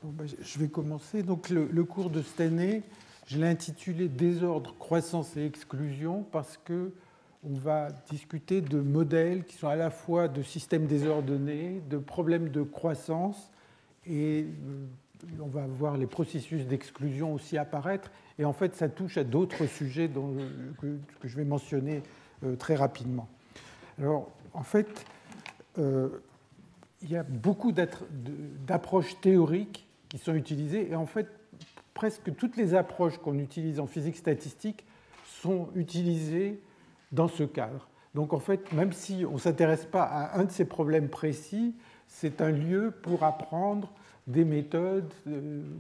Bon, ben, je vais commencer. Donc, le cours de cette année, je l'ai intitulé Désordre, croissance et exclusion parce que on va discuter de modèles qui sont à la fois de systèmes désordonnés, de problèmes de croissance, et on va voir les processus d'exclusion aussi apparaître. Et en fait, ça touche à d'autres sujets que je vais mentionner très rapidement. Alors, en fait, il y a beaucoup d'approches théoriques qui sont utilisées, et en fait, presque toutes les approches qu'on utilise en physique statistique sont utilisées dans ce cadre. Donc en fait, même si on ne s'intéresse pas à un de ces problèmes précis, c'est un lieu pour apprendre des méthodes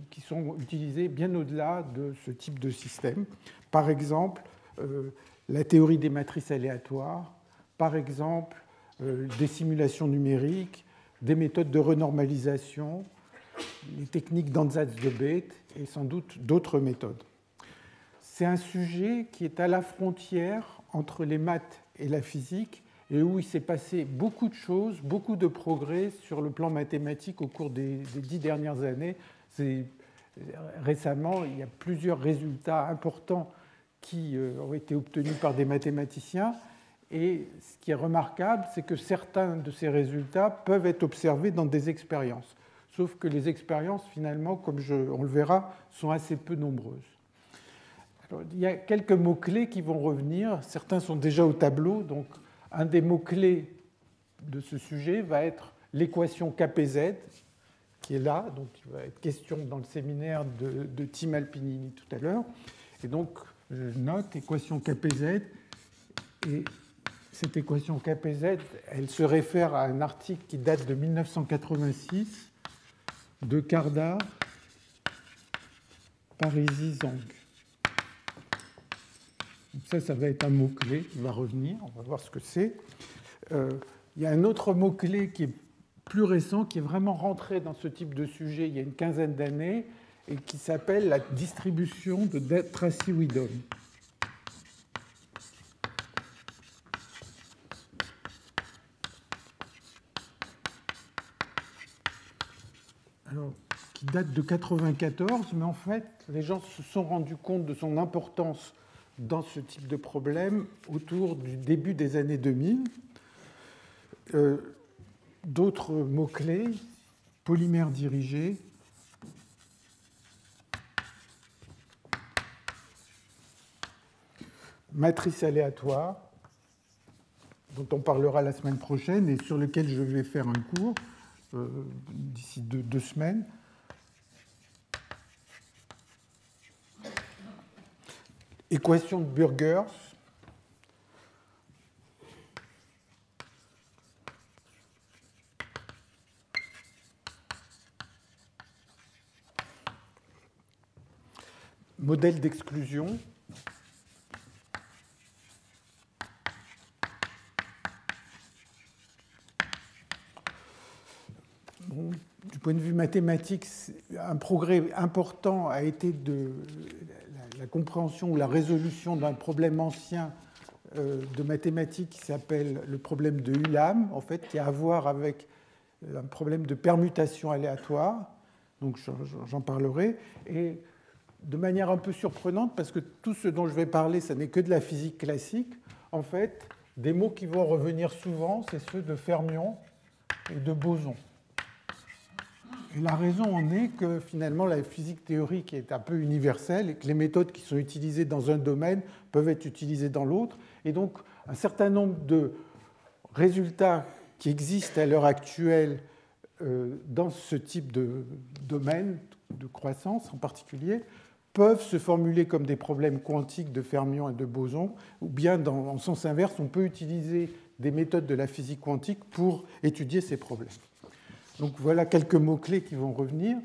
qui sont utilisées bien au-delà de ce type de système. Par exemple, la théorie des matrices aléatoires, par exemple, des simulations numériques, des méthodes de renormalisation, les techniques d'ansatz de Bethe et sans doute d'autres méthodes. C'est un sujet qui est à la frontière entre les maths et la physique et où il s'est passé beaucoup de choses, beaucoup de progrès sur le plan mathématique au cours des 10 dernières années. Récemment, il y a plusieurs résultats importants qui ont été obtenus par des mathématiciens. Et ce qui est remarquable, c'est que certains de ces résultats peuvent être observés dans des expériences. Sauf que les expériences, finalement, comme on le verra, sont assez peu nombreuses. Alors, il y a quelques mots-clés qui vont revenir. Certains sont déjà au tableau. Donc, un des mots-clés de ce sujet va être l'équation KPZ, qui est là. Donc, il va être question dans le séminaire de Tim Alpinini tout à l'heure. Et donc, je note équation KPZ. Et cette équation KPZ, elle se réfère à un article qui date de 1986 de Kardar, Parisi, Zhang. Donc ça va être un mot-clé, il va revenir, on va voir ce que c'est. Il y a un autre mot-clé qui est plus récent, qui est vraiment rentré dans ce type de sujet il y a une quinzaine d'années, et qui s'appelle la distribution de Tracy-Widom. Alors, qui date de 1994, mais en fait, les gens se sont rendus compte de son importance dans ce type de problème autour du début des années 2000. D'autres mots-clés, polymères dirigés, matrice aléatoire, dont on parlera la semaine prochaine et sur lequel je vais faire un cours d'ici 2 semaines. Équation de Burgers. Modèle d'exclusion. Bon, du point de vue mathématique, un progrès important a été de la compréhension ou la résolution d'un problème ancien de mathématiques qui s'appelle le problème de Ulam, en fait, qui a à voir avec un problème de permutation aléatoire. Donc j'en parlerai. Et de manière un peu surprenante, parce que tout ce dont je vais parler, ça n'est que de la physique classique, en fait, des mots qui vont revenir souvent, c'est ceux de fermions et de bosons. Et la raison en est que finalement la physique théorique est un peu universelle et que les méthodes qui sont utilisées dans un domaine peuvent être utilisées dans l'autre. Et donc un certain nombre de résultats qui existent à l'heure actuelle dans ce type de domaine, de croissance en particulier, peuvent se formuler comme des problèmes quantiques de fermions et de bosons, ou bien en sens inverse, on peut utiliser des méthodes de la physique quantique pour étudier ces problèmes. Donc voilà quelques mots-clés qui vont revenir.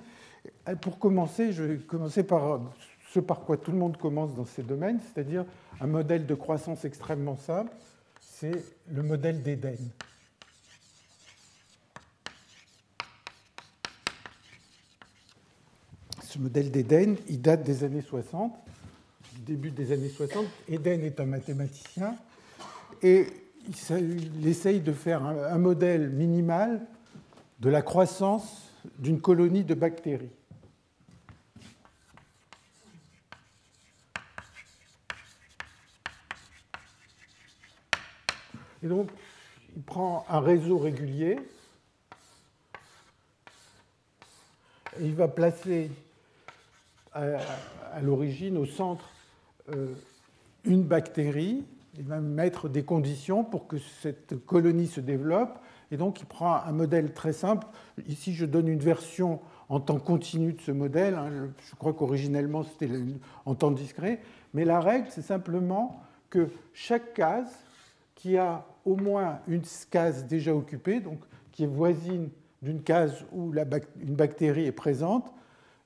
Pour commencer, je vais commencer par ce par quoi tout le monde commence dans ces domaines, c'est-à-dire un modèle de croissance extrêmement simple, c'est le modèle d'Eden. Ce modèle d'Eden, il date des années 60, du début des années 60. Eden est un mathématicien et il essaye de faire un modèle minimal de la croissance d'une colonie de bactéries. Et donc, il prend un réseau régulier et il va placer à l'origine, au centre, une bactérie. Il va mettre des conditions pour que cette colonie se développe. Et donc, il prend un modèle très simple. Ici, je donne une version en temps continu de ce modèle. Je crois qu'originellement, c'était en temps discret. Mais la règle, c'est simplement que chaque case qui a au moins une case déjà occupée, donc qui est voisine d'une case où une bactérie est présente,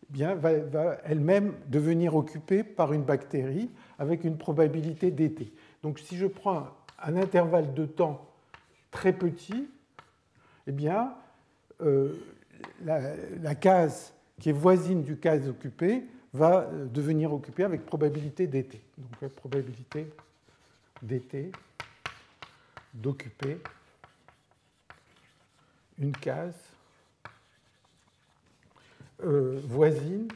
eh bien, va elle-même devenir occupée par une bactérie avec une probabilité d'été. Donc, si je prends un intervalle de temps très petit, eh bien, la case qui est voisine du case occupée va devenir occupée avec probabilité d'été. Donc, probabilité d'été d'occuper une case voisine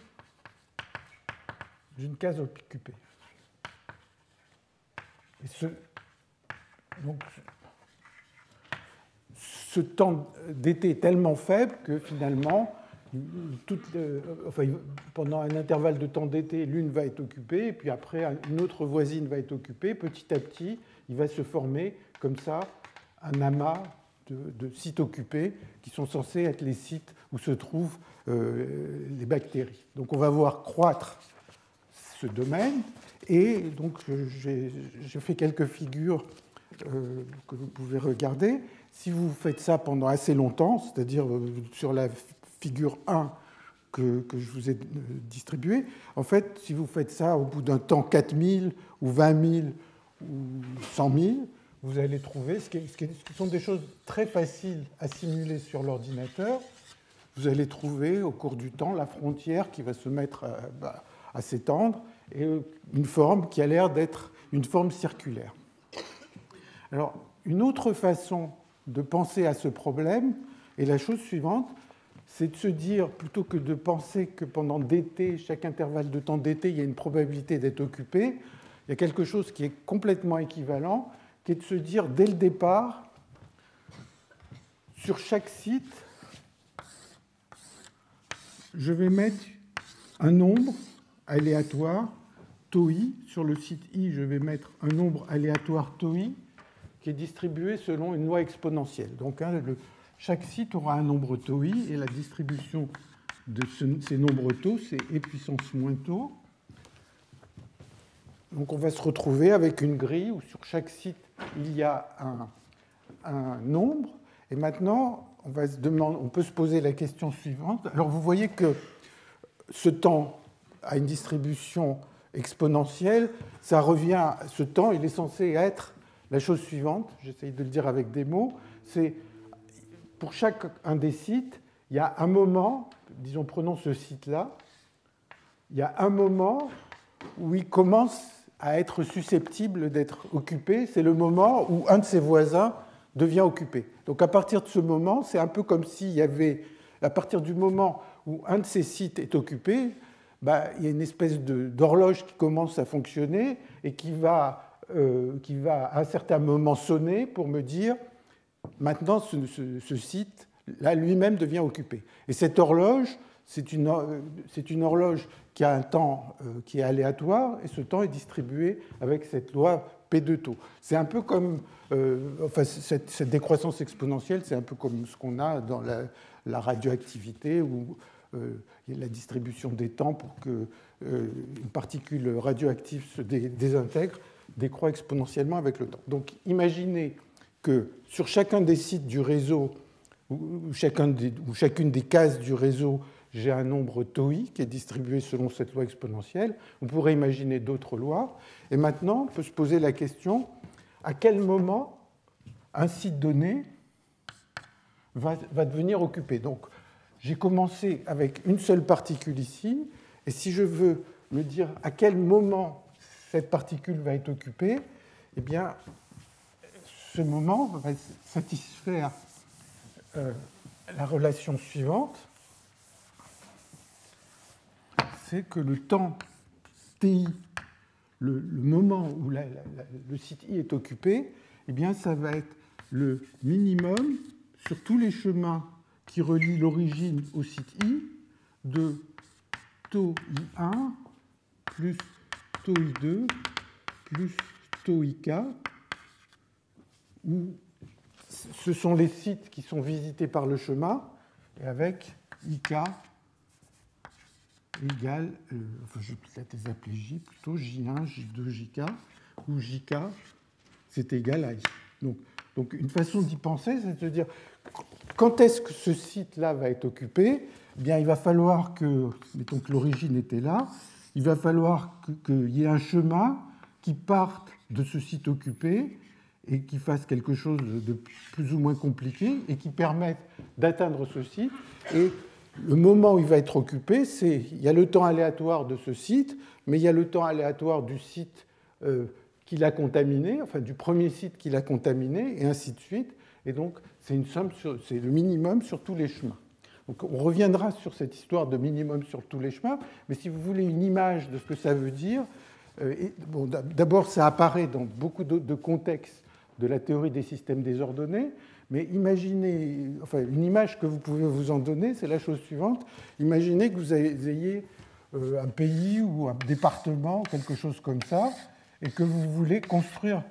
d'une case occupée. Et donc, ce temps d'été est tellement faible que finalement, pendant un intervalle de temps d'été, l'une va être occupée, et puis après, une autre voisine va être occupée. Petit à petit, il va se former comme ça un amas de sites occupés qui sont censés être les sites où se trouvent les bactéries. Donc on va voir croître ce domaine, et donc j'ai fait quelques figures que vous pouvez regarder. Si vous faites ça pendant assez longtemps, c'est-à-dire sur la figure 1 que je vous ai distribuée, en fait, si vous faites ça au bout d'un temps 4000 ou 20 000 ou 100 000, vous allez trouver, ce qui sont des choses très faciles à simuler sur l'ordinateur, vous allez trouver au cours du temps la frontière qui va se mettre à s'étendre et une forme qui a l'air d'être une forme circulaire. Alors, une autre façon de penser à ce problème est la chose suivante, c'est de se dire, plutôt que de penser que pendant d'été, chaque intervalle de temps d'été, il y a une probabilité d'être occupé, il y a quelque chose qui est complètement équivalent, qui est de se dire, dès le départ, sur chaque site, je vais mettre un nombre aléatoire, τi. Sur le site i, je vais mettre un nombre aléatoire τi qui est distribué selon une loi exponentielle. Donc, chaque site aura un nombre τi, et la distribution de ces nombres taux, c'est e puissance moins taux. Donc, on va se retrouver avec une grille où sur chaque site, il y a un nombre. Et maintenant, on peut se poser la question suivante. Alors, vous voyez que ce temps a une distribution exponentielle. Ça revient, ce temps, il est censé être la chose suivante. J'essaye de le dire avec des mots. C'est pour chacun des sites, il y a un moment, disons, prenons ce site-là, il y a un moment où il commence à être susceptible d'être occupé. C'est le moment où un de ses voisins devient occupé. Donc à partir de ce moment, c'est un peu comme s'il y avait, à partir du moment où un de ces sites est occupé, il y a une espèce d'horloge qui commence à fonctionner et qui va à un certain moment sonner pour me dire maintenant ce site là lui-même devient occupé. Et cette horloge, c'est une horloge qui a un temps qui est aléatoire, et ce temps est distribué avec cette loi P de taux. C'est un peu comme cette décroissance exponentielle, c'est un peu comme ce qu'on a dans la radioactivité, où il y a la distribution des temps pour qu'une particule radioactive se désintègre, décroît exponentiellement avec le temps. Donc imaginez que sur chacun des sites du réseau, ou chacune des cases du réseau, j'ai un nombre τi qui est distribué selon cette loi exponentielle. On pourrait imaginer d'autres lois. Et maintenant, on peut se poser la question, à quel moment un site donné va devenir occupé. Donc, j'ai commencé avec une seule particule ici, et si je veux me dire à quel moment cette particule va être occupée, eh bien, ce moment va satisfaire la relation suivante, c'est que le temps ti, le moment où le site i est occupé, eh bien, ça va être le minimum sur tous les chemins qui relient l'origine au site I de tau I1 plus tau I2 plus tau IK, où ce sont les sites qui sont visités par le chemin, et avec IK égale, enfin je vais peut-être les appeler J plutôt, J1, J2, JK, où JK c'est égal à I. Donc une façon d'y penser, c'est de se dire quand est-ce que ce site-là va être occupé? Eh bien, il va falloir que, mettons que l'origine était là, il va falloir qu'il y ait un chemin qui parte de ce site occupé et qui fasse quelque chose de plus ou moins compliqué et qui permette d'atteindre ce site. Et le moment où il va être occupé, il y a le temps aléatoire de ce site, mais il y a le temps aléatoire du site qu'il a contaminé, enfin du premier site qu'il a contaminé, et ainsi de suite. Et donc, c'est une somme, c'est le minimum sur tous les chemins. Donc, on reviendra sur cette histoire de minimum sur tous les chemins, mais si vous voulez une image de ce que ça veut dire, bon, d'abord, ça apparaît dans beaucoup de contextes de la théorie des systèmes désordonnés, mais imaginez, enfin, une image que vous pouvez vous en donner, c'est la chose suivante. Imaginez que vous ayez un pays ou un département, quelque chose comme ça, et que vous voulez construire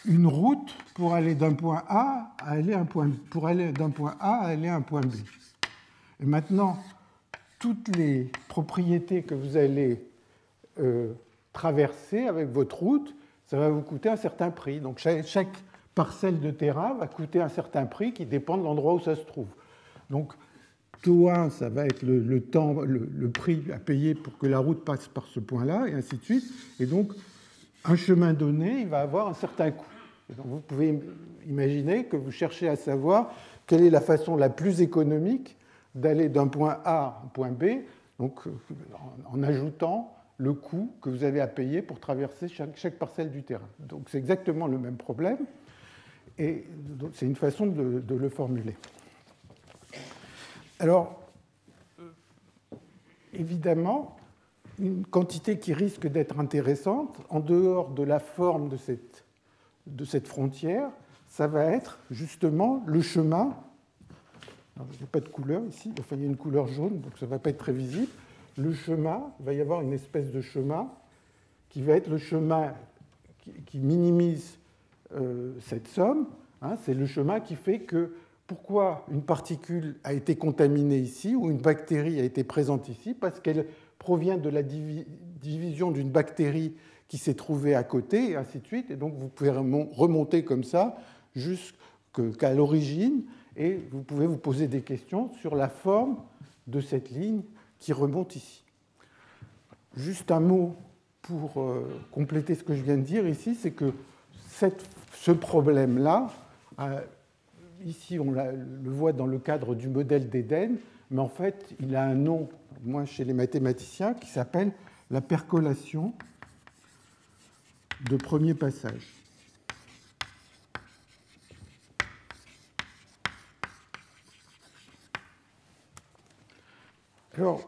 une route pour aller d'un point A à aller à un point B, pour aller d'un point A à aller à un point B. Et maintenant, toutes les propriétés que vous allez traverser avec votre route, ça va vous coûter un certain prix. Donc chaque parcelle de terrain va coûter un certain prix qui dépend de l'endroit où ça se trouve. Donc taux 1, ça va être le temps, le prix à payer pour que la route passe par ce point-là, et ainsi de suite. Et donc, un chemin donné, il va avoir un certain coût. Et donc, vous pouvez imaginer que vous cherchez à savoir quelle est la façon la plus économique d'aller d'un point A à un point B, donc en ajoutant le coût que vous avez à payer pour traverser chaque parcelle du terrain. Donc c'est exactement le même problème, et c'est une façon de le formuler. Alors, évidemment, une quantité qui risque d'être intéressante, en dehors de la forme de cette frontière, ça va être justement le chemin. Alors, il n'y a pas de couleur ici, enfin il y a une couleur jaune, donc ça ne va pas être très visible. Le chemin, il va y avoir une espèce de chemin qui va être le chemin qui minimise cette somme. Hein, c'est le chemin qui fait que pourquoi une particule a été contaminée ici ou une bactérie a été présente ici, parce qu'elle provient de la division d'une bactérie qui s'est trouvée à côté, et ainsi de suite. Et donc vous pouvez remonter comme ça jusqu'à l'origine, et vous pouvez vous poser des questions sur la forme de cette ligne qui remonte ici. Juste un mot pour compléter ce que je viens de dire ici, c'est que ce problème-là, ici on le voit dans le cadre du modèle d'Éden, mais en fait il a un nom, moi chez les mathématiciens, qui s'appelle la percolation de premier passage. Alors,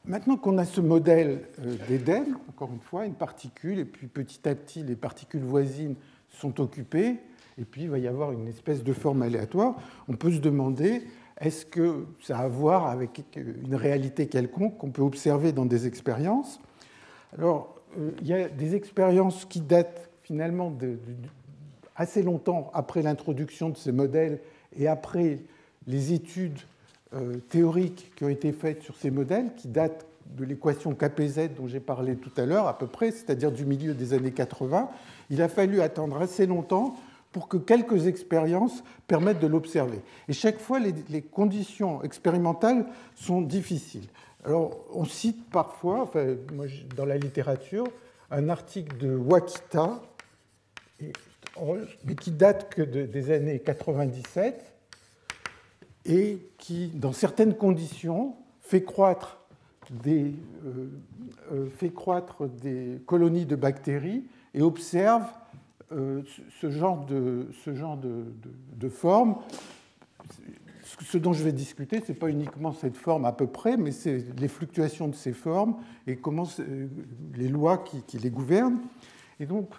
maintenant qu'on a ce modèle d'Éden, encore une fois, une particule, et puis petit à petit, les particules voisines sont occupées, et puis il va y avoir une espèce de forme aléatoire, on peut se demander, est-ce que ça a à voir avec une réalité quelconque qu'on peut observer dans des expériences? Alors, il y a des expériences qui datent finalement assez longtemps après l'introduction de ces modèles et après les études théoriques qui ont été faites sur ces modèles, qui datent de l'équation KPZ dont j'ai parlé tout à l'heure, à peu près, c'est-à-dire du milieu des années 80. Il a fallu attendre assez longtemps pour que quelques expériences permettent de l'observer. Et chaque fois, les conditions expérimentales sont difficiles. Alors, on cite parfois, enfin, moi, dans la littérature, un article de Wakita, mais qui date que des années 97, et qui, dans certaines conditions, fait croître des colonies de bactéries et observe ce genre de forme. Ce dont je vais discuter, ce n'est pas uniquement cette forme à peu près, mais c'est les fluctuations de ces formes et comment les lois qui les gouvernent. Et donc,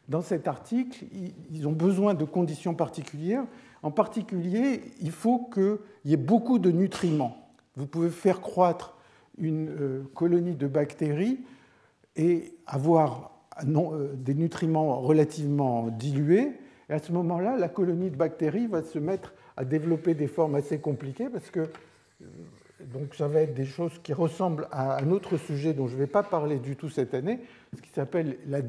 dans cet article, ils ont besoin de conditions particulières. En particulier, il faut qu'il y ait beaucoup de nutriments. Vous pouvez faire croître une colonie de bactéries et avoir des nutriments relativement dilués. Et à ce moment-là, la colonie de bactéries va se mettre à développer des formes assez compliquées parce que donc ça va être des choses qui ressemblent à un autre sujet dont je ne vais pas parler du tout cette année, ce qui s'appelle le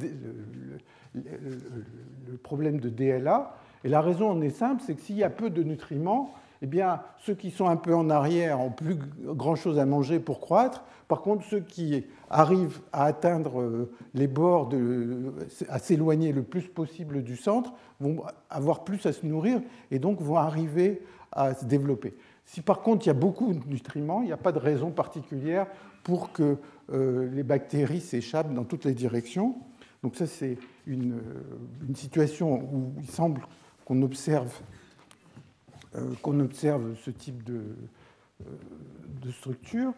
problème de DLA. Et la raison en est simple, c'est que s'il y a peu de nutriments, eh bien, ceux qui sont un peu en arrière n'ont plus grand-chose à manger pour croître. Par contre, ceux qui arrivent à atteindre les bords, à s'éloigner le plus possible du centre, vont avoir plus à se nourrir et donc vont arriver à se développer. Si par contre il y a beaucoup de nutriments, il n'y a pas de raison particulière pour que les bactéries s'échappent dans toutes les directions. Donc ça, c'est une situation où il semble qu'on observe ce type de structure.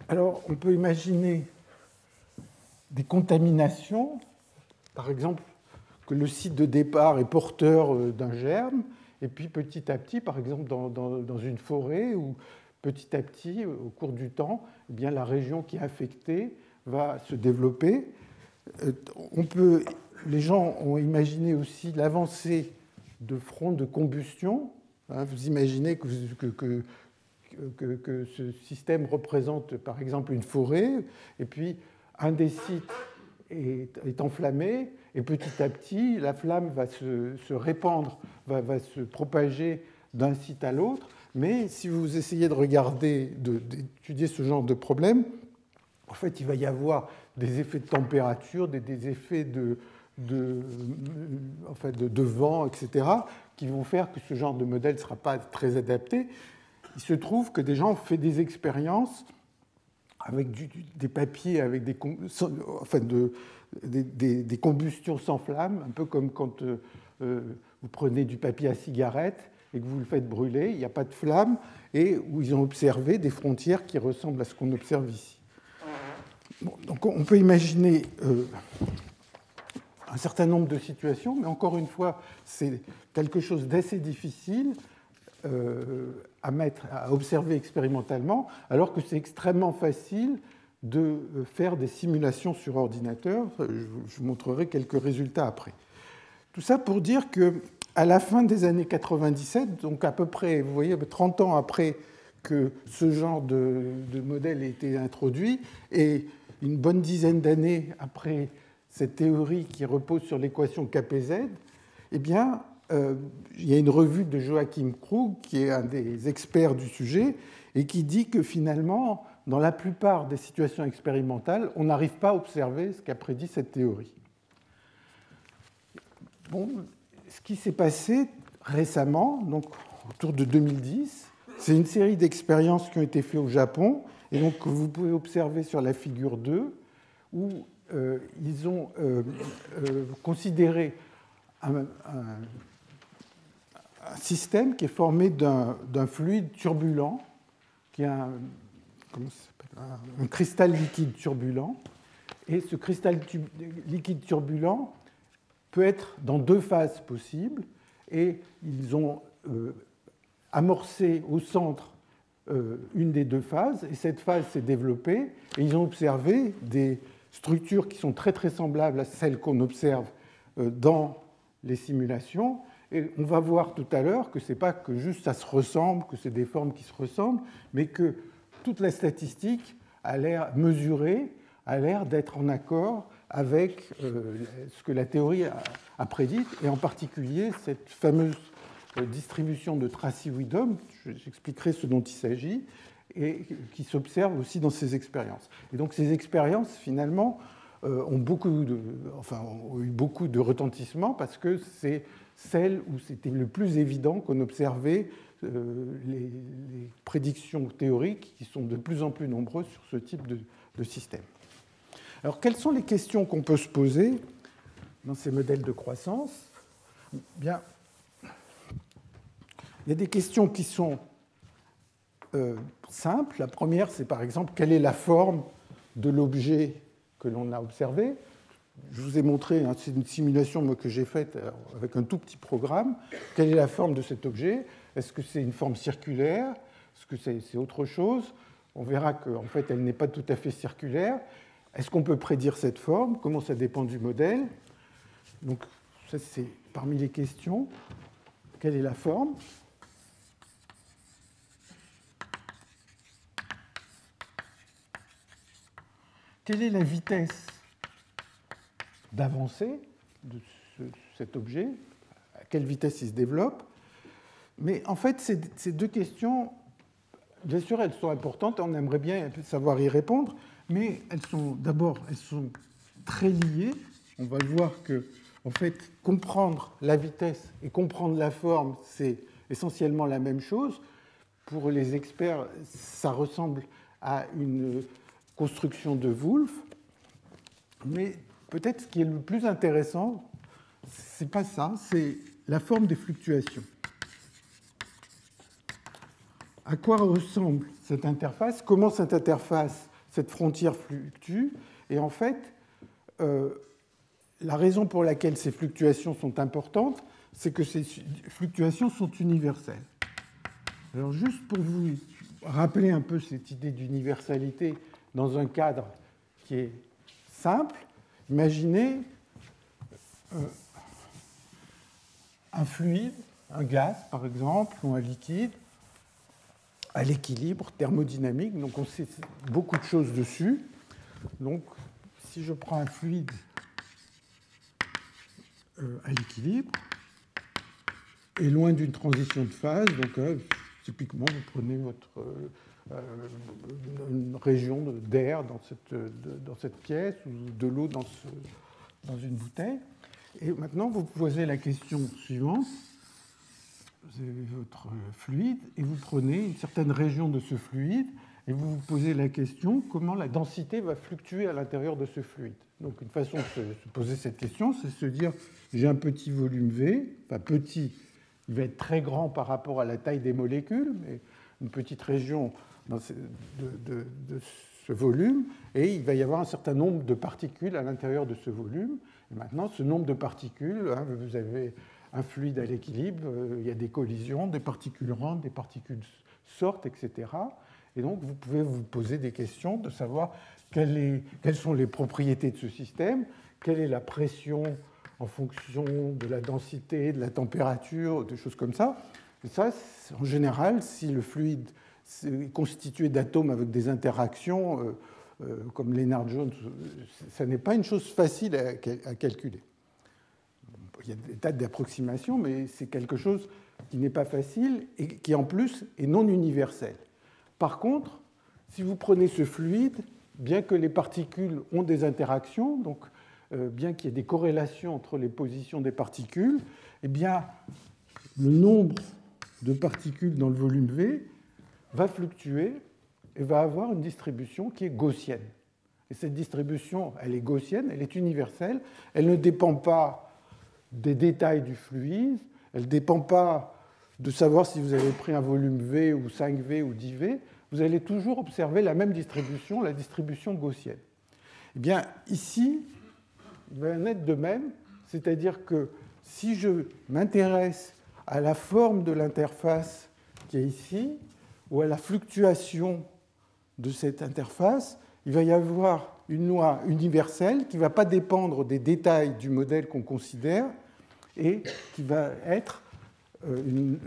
Alors, on peut imaginer des contaminations, par exemple, que le site de départ est porteur d'un germe, et puis petit à petit, par exemple, dans une forêt, ou petit à petit, au cours du temps, eh bien, la région qui est affectée va se développer. Les gens ont imaginé aussi l'avancée de fronts de combustion. Vous imaginez que ce système représente par exemple une forêt, et puis un des sites est enflammé, et petit à petit, la flamme va se répandre, va se propager d'un site à l'autre. Mais si vous essayez de regarder, d'étudier ce genre de problème, en fait, il va y avoir des effets de température, des effets de vent, etc., qui vont faire que ce genre de modèle ne sera pas très adapté. Il se trouve que des gens ont fait des expériences avec des papiers, avec des combustions sans flamme, un peu comme quand vous prenez du papier à cigarette et que vous le faites brûler, il n'y a pas de flamme, et où ils ont observé des frontières qui ressemblent à ce qu'on observe ici. Bon, donc on peut imaginer un certain nombre de situations, mais encore une fois, c'est quelque chose d'assez difficile à observer expérimentalement, alors que c'est extrêmement facile de faire des simulations sur ordinateur. Je vous montrerai quelques résultats après. Tout ça pour dire qu'à la fin des années 97, donc à peu près, vous voyez, 30 ans après que ce genre de modèle ait été introduit, et une bonne dizaine d'années après cette théorie qui repose sur l'équation KPZ, eh bien, il y a une revue de Joachim Krug, qui est un des experts du sujet, et qui dit que finalement, dans la plupart des situations expérimentales, on n'arrive pas à observer ce qu'a prédit cette théorie. Bon, ce qui s'est passé récemment, donc autour de 2010, c'est une série d'expériences qui ont été faites au Japon, et donc que vous pouvez observer sur la figure 2, où ils ont considéré un système qui est formé d'un fluide turbulent, qui est un cristal liquide turbulent. Et ce cristal liquide turbulent peut être dans deux phases possibles. Et ils ont amorcé au centre une des deux phases. Et cette phase s'est développée. Et ils ont observé des structures qui sont très très semblables à celles qu'on observe dans les simulations. Et on va voir tout à l'heure que ce n'est pas que juste ça se ressemble, que c'est des formes qui se ressemblent, mais que toute la statistique a l'air mesurée, a l'air d'être en accord avec ce que la théorie a prédit, et en particulier cette fameuse distribution de Tracy-Widom, j'expliquerai ce dont il s'agit, et qui s'observe aussi dans ces expériences. Et donc ces expériences, finalement, ont eu beaucoup de retentissement parce que c'est celle où c'était le plus évident qu'on observait les prédictions théoriques qui sont de plus en plus nombreuses sur ce type de système. Alors, quelles sont les questions qu'on peut se poser dans ces modèles de croissance? Bien, il y a des questions qui sont simples. La première, c'est par exemple, quelle est la forme de l'objet que l'on a observé? je vous ai montré, hein, c'est une simulation moi, que j'ai faite avec un tout petit programme. Quelle est la forme de cet objet? Est-ce que c'est une forme circulaire? Est-ce que c'est autre chose? On verra qu'en fait, elle n'est pas tout à fait circulaire. Est-ce qu'on peut prédire cette forme? Comment ça dépend du modèle? Donc, ça, c'est parmi les questions. Quelle est la forme? Quelle est la vitesse d'avancée de cet objet? À quelle vitesse il se développe? Mais en fait, ces deux questions, bien sûr, elles sont importantes, on aimerait bien savoir y répondre, mais elles sont très liées. On va voir que, en fait, comprendre la vitesse et comprendre la forme, c'est essentiellement la même chose. Pour les experts, ça ressemble à une construction de Wolf, mais peut-être ce qui est le plus intéressant, c'est pas ça, c'est la forme des fluctuations. À quoi ressemble cette interface? Comment cette interface, cette frontière fluctue? Et en fait, la raison pour laquelle ces fluctuations sont importantes, c'est que ces fluctuations sont universelles. Alors juste pour vous rappeler un peu cette idée d'universalité dans un cadre qui est simple, imaginez un fluide, un gaz par exemple, ou un liquide, à l'équilibre thermodynamique. Donc on sait beaucoup de choses dessus. Donc si je prends un fluide à l'équilibre et loin d'une transition de phase, donc typiquement vous prenez une région d'air dans cette pièce ou de l'eau dans une bouteille. Et maintenant vous posez la question suivante. Vous avez votre fluide et vous prenez une certaine région de ce fluide et vous vous posez la question comment la densité va fluctuer à l'intérieur de ce fluide. Donc une façon de se poser cette question, c'est de se dire j'ai un petit volume V, enfin petit, il va être très grand par rapport à la taille des molécules, mais une petite région de ce volume, et il va y avoir un certain nombre de particules à l'intérieur de ce volume. Et maintenant, ce nombre de particules, hein, vous avez un fluide à l'équilibre, il y a des collisions, des particules rentrent, des particules sortent, etc. Et donc, vous pouvez vous poser des questions de savoir quelles sont les propriétés de ce système, quelle est la pression en fonction de la densité, de la température, des choses comme ça. Et ça, en général, si le fluide est constitué d'atomes avec des interactions, comme Lennard-Jones, ça n'est pas une chose facile à calculer. Il y a des tas d'approximations, mais c'est quelque chose qui n'est pas facile et qui, en plus, est non universel. Par contre, si vous prenez ce fluide, bien que les particules ont des interactions, donc bien qu'il y ait des corrélations entre les positions des particules, eh bien, le nombre de particules dans le volume V va fluctuer et va avoir une distribution qui est gaussienne. Et cette distribution, elle est gaussienne, elle est universelle, elle ne dépend pas des détails du fluide, elle ne dépend pas de savoir si vous avez pris un volume V ou 5V ou 10V, vous allez toujours observer la même distribution, la distribution gaussienne. Eh bien, ici, il va en être de même, c'est-à-dire que si je m'intéresse à la forme de l'interface qui est ici, ou à la fluctuation de cette interface, il va y avoir une loi universelle qui ne va pas dépendre des détails du modèle qu'on considère et qui va être une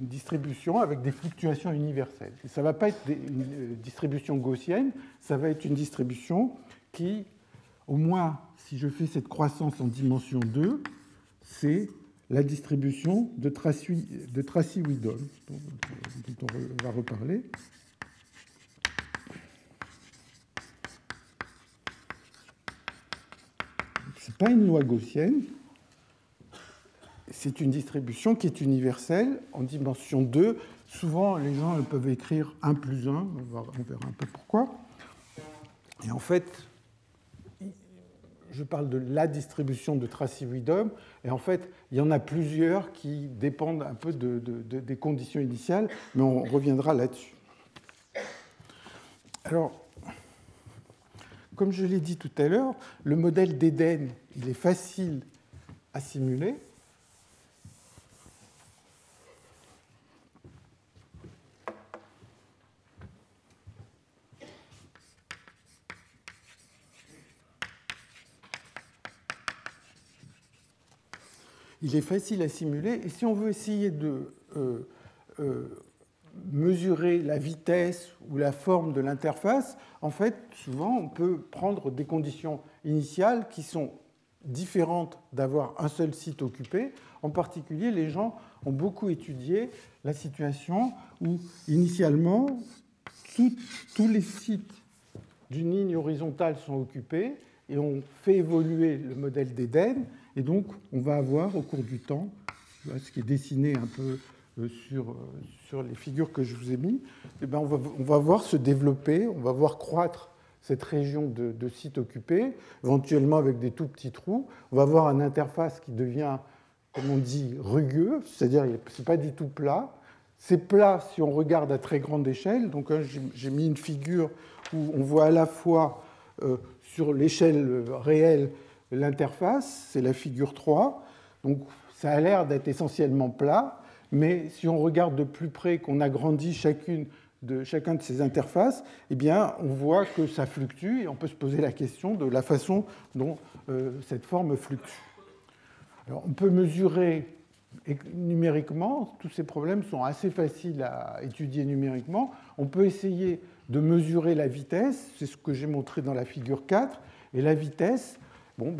distribution avec des fluctuations universelles. Et ça ne va pas être une distribution gaussienne, ça va être une distribution qui, au moins si je fais cette croissance en dimension 2, c'est la distribution de Tracy-Widom, dont on va reparler. Ce n'est pas une loi gaussienne, c'est une distribution qui est universelle en dimension 2. Souvent, les gens peuvent écrire 1 plus 1, on verra un peu pourquoi. Et en fait, je parle de la distribution de Tracy-Widom, et en fait, il y en a plusieurs qui dépendent un peu des conditions initiales, mais on reviendra là-dessus. Alors, comme je l'ai dit tout à l'heure, le modèle d'Éden, il est facile à simuler. Il est facile à simuler, et si on veut essayer de mesurer la vitesse ou la forme de l'interface, en fait, souvent, on peut prendre des conditions initiales qui sont différentes d'avoir un seul site occupé. En particulier, les gens ont beaucoup étudié la situation où, initialement, tous les sites d'une ligne horizontale sont occupés et on fait évoluer le modèle d'Éden. Et donc, on va avoir, au cours du temps, ce qui est dessiné un peu sur les figures que je vous ai mis, eh bien, on va voir se développer, on va voir croître cette région de sites occupés, éventuellement avec des tout petits trous. On va avoir une interface qui devient, comme on dit, rugueux, c'est-à-dire que ce n'est pas du tout plat. C'est plat si on regarde à très grande échelle. Donc, j'ai mis une figure où on voit à la fois sur l'échelle réelle l'interface, c'est la figure 3. Donc, ça a l'air d'être essentiellement plat, mais si on regarde de plus près, qu'on agrandit chacun de ces interfaces, eh bien, on voit que ça fluctue et on peut se poser la question de la façon dont cette forme fluctue. Alors, on peut mesurer numériquement, tous ces problèmes sont assez faciles à étudier numériquement. On peut essayer de mesurer la vitesse, c'est ce que j'ai montré dans la figure 4, et la vitesse, bon,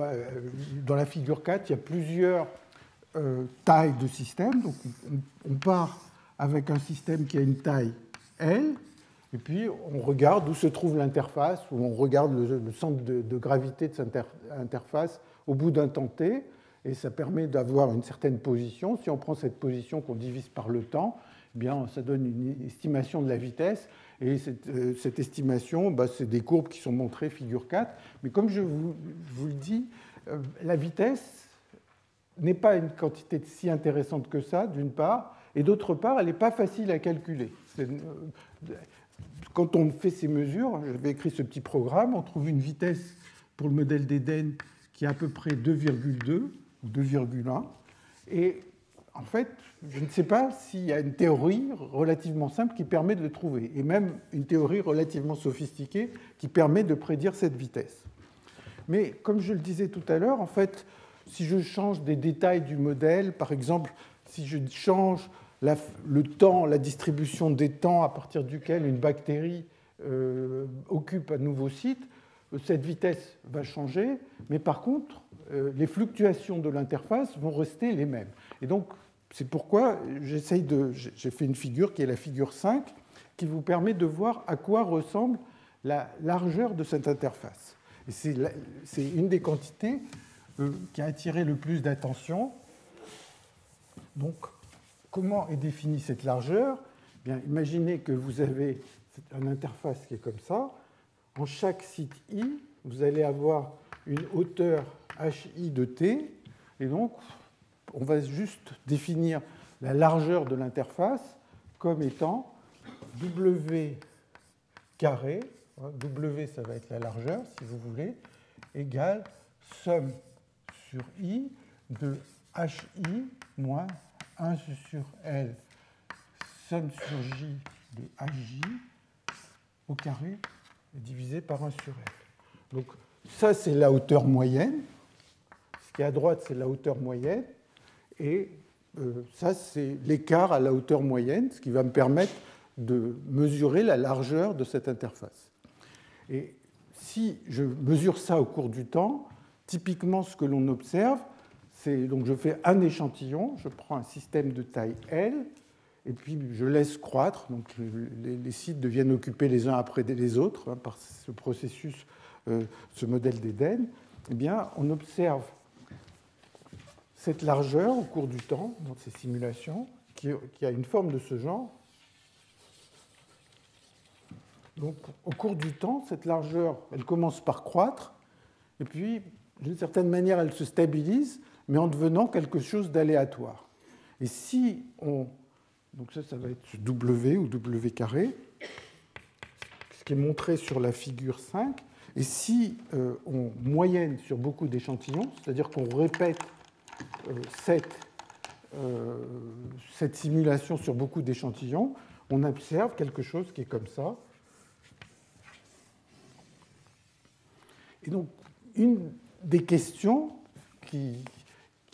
dans la figure 4, il y a plusieurs tailles de système. Donc, on part avec un système qui a une taille L, et puis on regarde où se trouve l'interface, ou on regarde le centre de gravité de cette interface au bout d'un temps t, et ça permet d'avoir une certaine position. Si on prend cette position qu'on divise par le temps, eh bien, ça donne une estimation de la vitesse, et cette estimation, c'est des courbes qui sont montrées figure 4. Mais comme je vous le dis, la vitesse n'est pas une quantité si intéressante que ça, d'une part, et d'autre part, elle n'est pas facile à calculer. Quand on fait ces mesures, j'avais écrit ce petit programme, on trouve une vitesse pour le modèle d'Éden qui est à peu près 2,2 ou 2,1, et en fait, je ne sais pas s'il y a une théorie relativement simple qui permet de le trouver, et même une théorie relativement sophistiquée qui permet de prédire cette vitesse. Mais comme je le disais tout à l'heure, en fait, si je change des détails du modèle, par exemple, si je change le temps, la distribution des temps à partir duquel une bactérie occupe un nouveau site, cette vitesse va changer, mais par contre, les fluctuations de l'interface vont rester les mêmes. Et donc, c'est pourquoi j'ai fait une figure qui est la figure 5, qui vous permet de voir à quoi ressemble la largeur de cette interface. Et c'est une des quantités qui a attiré le plus d'attention. Donc, comment est définie cette largeur? Bien, imaginez que vous avez une interface qui est comme ça. En chaque site I, vous allez avoir une hauteur HI de t, et donc on va juste définir la largeur de l'interface comme étant W carré, W ça va être la largeur si vous voulez, égale somme sur I de HI moins 1 sur L somme sur J de HJ au carré divisé par 1 sur L. Donc ça c'est la hauteur moyenne. Ce qui est à droite c'est la hauteur moyenne. Et ça c'est l'écart à la hauteur moyenne, ce qui va me permettre de mesurer la largeur de cette interface. Et si je mesure ça au cours du temps, typiquement ce que l'on observe, c'est donc je fais un échantillon, je prends un système de taille L, et puis je laisse croître, donc les sites deviennent occupés les uns après les autres par ce processus, ce modèle d'Éden. Eh bien, on observe cette largeur au cours du temps dans ces simulations qui a une forme de ce genre. Donc, au cours du temps, cette largeur, elle commence par croître, et puis, d'une certaine manière, elle se stabilise, mais en devenant quelque chose d'aléatoire. Et si on... Donc ça va être W ou W carré, qui est montré sur la figure 5. Et si on moyenne sur beaucoup d'échantillons, c'est-à-dire qu'on répète cette simulation sur beaucoup d'échantillons, on observe quelque chose qui est comme ça. Et donc, une des questions qui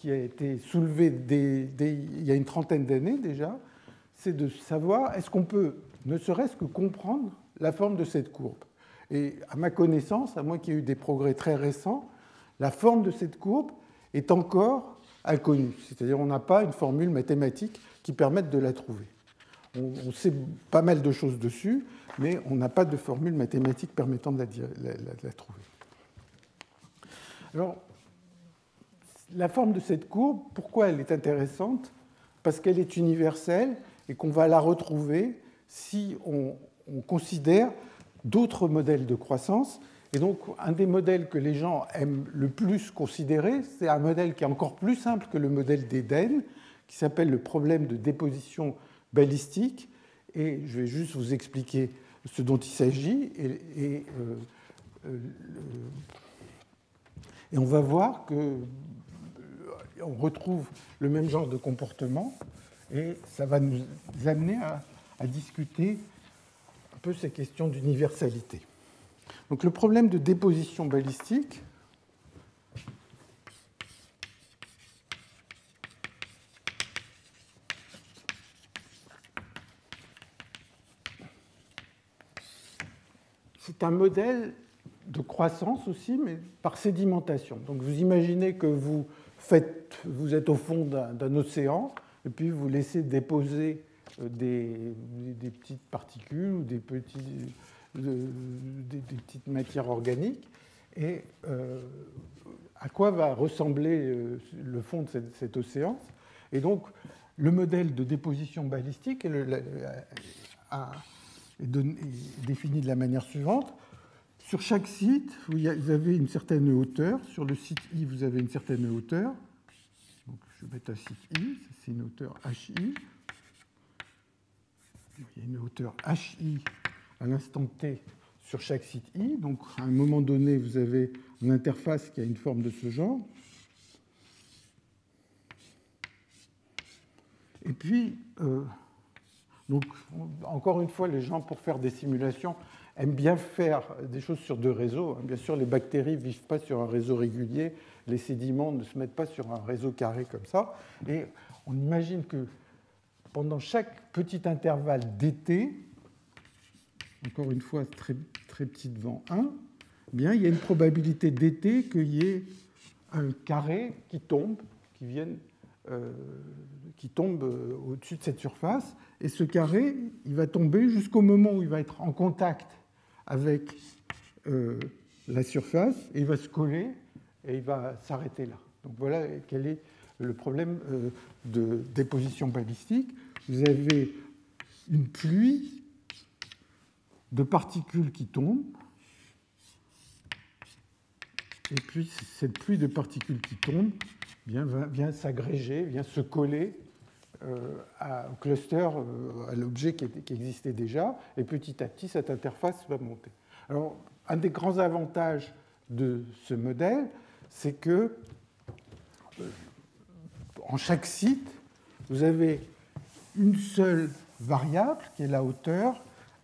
a été soulevée il y a une trentaine d'années déjà, c'est de savoir, est-ce qu'on peut ne serait-ce que comprendre la forme de cette courbe? Et à ma connaissance, à moins qu'il y ait eu des progrès très récents, la forme de cette courbe est encore inconnue. C'est-à-dire qu'on n'a pas une formule mathématique qui permette de la trouver. On sait pas mal de choses dessus, mais on n'a pas de formule mathématique permettant de la trouver. Alors, la forme de cette courbe, pourquoi elle est intéressante? Parce qu'elle est universelle et qu'on va la retrouver si on considère d'autres modèles de croissance. Et donc, un des modèles que les gens aiment le plus considérer, c'est un modèle qui est encore plus simple que le modèle d'Eden, qui s'appelle le problème de déposition balistique. Et je vais juste vous expliquer ce dont il s'agit. Et on va voir qu'on retrouve le même genre de comportement. Et ça va nous amener à discuter un peu ces questions d'universalité. Donc le problème de déposition balistique, c'est un modèle de croissance aussi, mais par sédimentation. Donc vous imaginez que vous êtes au fond d'un océan, et puis vous laissez déposer des petites particules ou des petites matières organiques. Et à quoi va ressembler le fond de cet océan? Et donc, le modèle de déposition balistique est défini de la manière suivante. Sur chaque site, vous avez une certaine hauteur. Sur le site I, vous avez une certaine hauteur. Donc, je vais mettre un site I, c'est une hauteur HI. Il y a une hauteur HI à l'instant T sur chaque site I. Donc, à un moment donné, vous avez une interface qui a une forme de ce genre. Et puis, donc, encore une fois, les gens, pour faire des simulations, aiment bien faire des choses sur deux réseaux. Bien sûr, les bactéries ne vivent pas sur un réseau régulier. Les sédiments ne se mettent pas sur un réseau carré comme ça. Et on imagine que pendant chaque petit intervalle dt, encore une fois très, très petit devant 1, eh bien, il y a une probabilité dt qu'il y ait un carré qui tombe, qui tombe au-dessus de cette surface. Et ce carré, il va tomber jusqu'au moment où il va être en contact avec la surface, et il va se coller, et il va s'arrêter là. Donc voilà quel est le problème de déposition balistique. Vous avez une pluie de particules qui tombent, et puis cette pluie de particules qui tombent vient s'agréger, vient se coller au cluster, à l'objet qui existait déjà, et petit à petit, cette interface va monter. Alors, un des grands avantages de ce modèle, c'est que en chaque site, vous avez une seule variable, qui est la hauteur,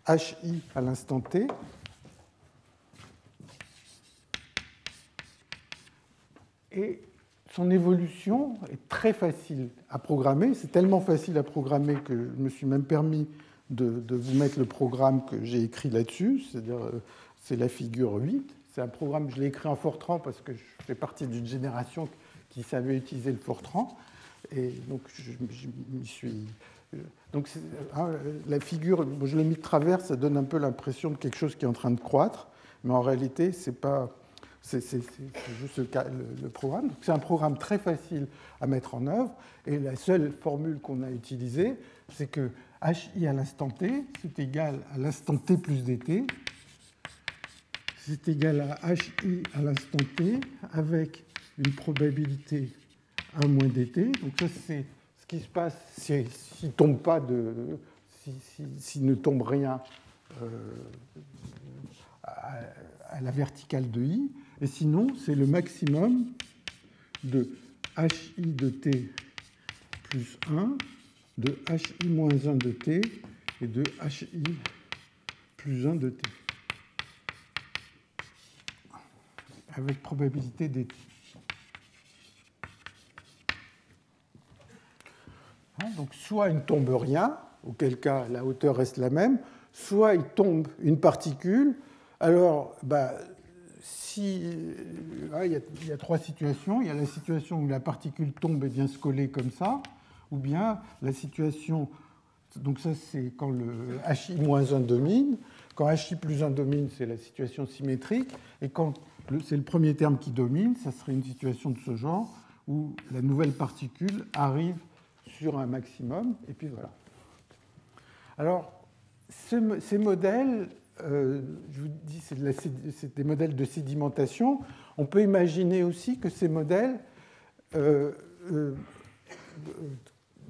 HI à l'instant T, et son évolution est très facile à programmer. C'est tellement facile à programmer que je me suis même permis de vous mettre le programme que j'ai écrit là-dessus, c'est-à-dire c'est la figure 8. C'est un programme, je l'ai écrit en Fortran parce que je fais partie d'une génération qui savait utiliser le Fortran. Et donc, je m'y suis... Donc, la figure, je l'ai mis de travers, ça donne un peu l'impression de quelque chose qui est en train de croître, mais en réalité, c'est pas... C'est juste le programme. C'est un programme très facile à mettre en œuvre. Et la seule formule qu'on a utilisée, c'est que HI à l'instant t, c'est égal à l'instant t plus dt. C'est égal à HI à l'instant t avec une probabilité 1 moins dt. Donc ça, c'est ce qui se passe s'il ne tombe rien à la verticale de I. Et sinon, c'est le maximum de HI de t plus 1, de HI moins 1 de t et de HI plus 1 de t, avec probabilité dt. Donc soit il ne tombe rien, auquel cas la hauteur reste la même, soit il tombe une particule. Alors, il y a trois situations. Il y a la situation où la particule tombe et vient se coller comme ça, ou bien la situation, donc ça c'est quand le HI-1 domine, quand HI plus 1 domine, c'est la situation symétrique, et quand c'est le premier terme qui domine, ça serait une situation de ce genre, où la nouvelle particule arrive sur un maximum, et puis voilà. Alors, ces modèles, je vous dis, c'est des modèles de sédimentation. On peut imaginer aussi que ces modèles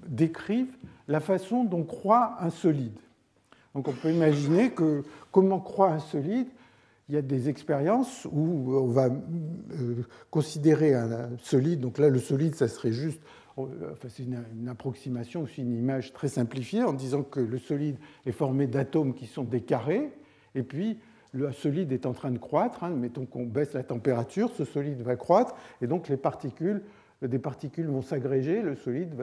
décrivent la façon dont croît un solide. Donc on peut imaginer que comment croît un solide. Il y a des expériences où on va considérer un solide. Donc là, le solide, ça serait juste, c'est une approximation, aussi une image très simplifiée, en disant que le solide est formé d'atomes qui sont des carrés, et puis le solide est en train de croître. Mettons qu'on baisse la température, ce solide va croître, et donc des particules vont s'agréger, le solide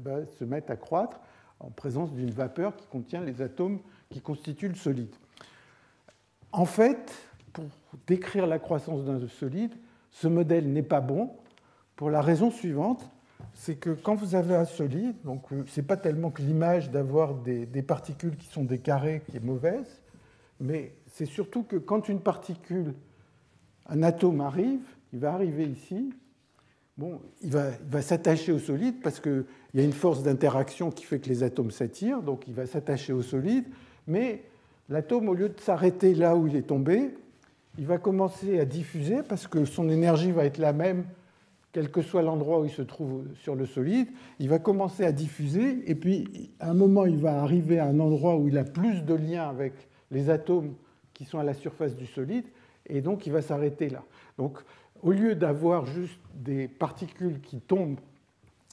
va se mettre à croître en présence d'une vapeur qui contient les atomes qui constituent le solide. En fait, pour décrire la croissance d'un solide, ce modèle n'est pas bon pour la raison suivante, c'est que quand vous avez un solide, donc ce n'est pas tellement que l'image d'avoir des particules qui sont des carrés qui est mauvaise, mais c'est surtout que quand une particule, un atome arrive, il va arriver ici, il va s'attacher au solide parce qu'il y a une force d'interaction qui fait que les atomes s'attirent, donc il va s'attacher au solide, mais l'atome, au lieu de s'arrêter là où il est tombé, il va commencer à diffuser parce que son énergie va être la même, quel que soit l'endroit où il se trouve sur le solide. Il va commencer à diffuser, et puis à un moment, il va arriver à un endroit où il a plus de liens avec les atomes qui sont à la surface du solide, et donc il va s'arrêter là. Donc, au lieu d'avoir juste des particules qui tombent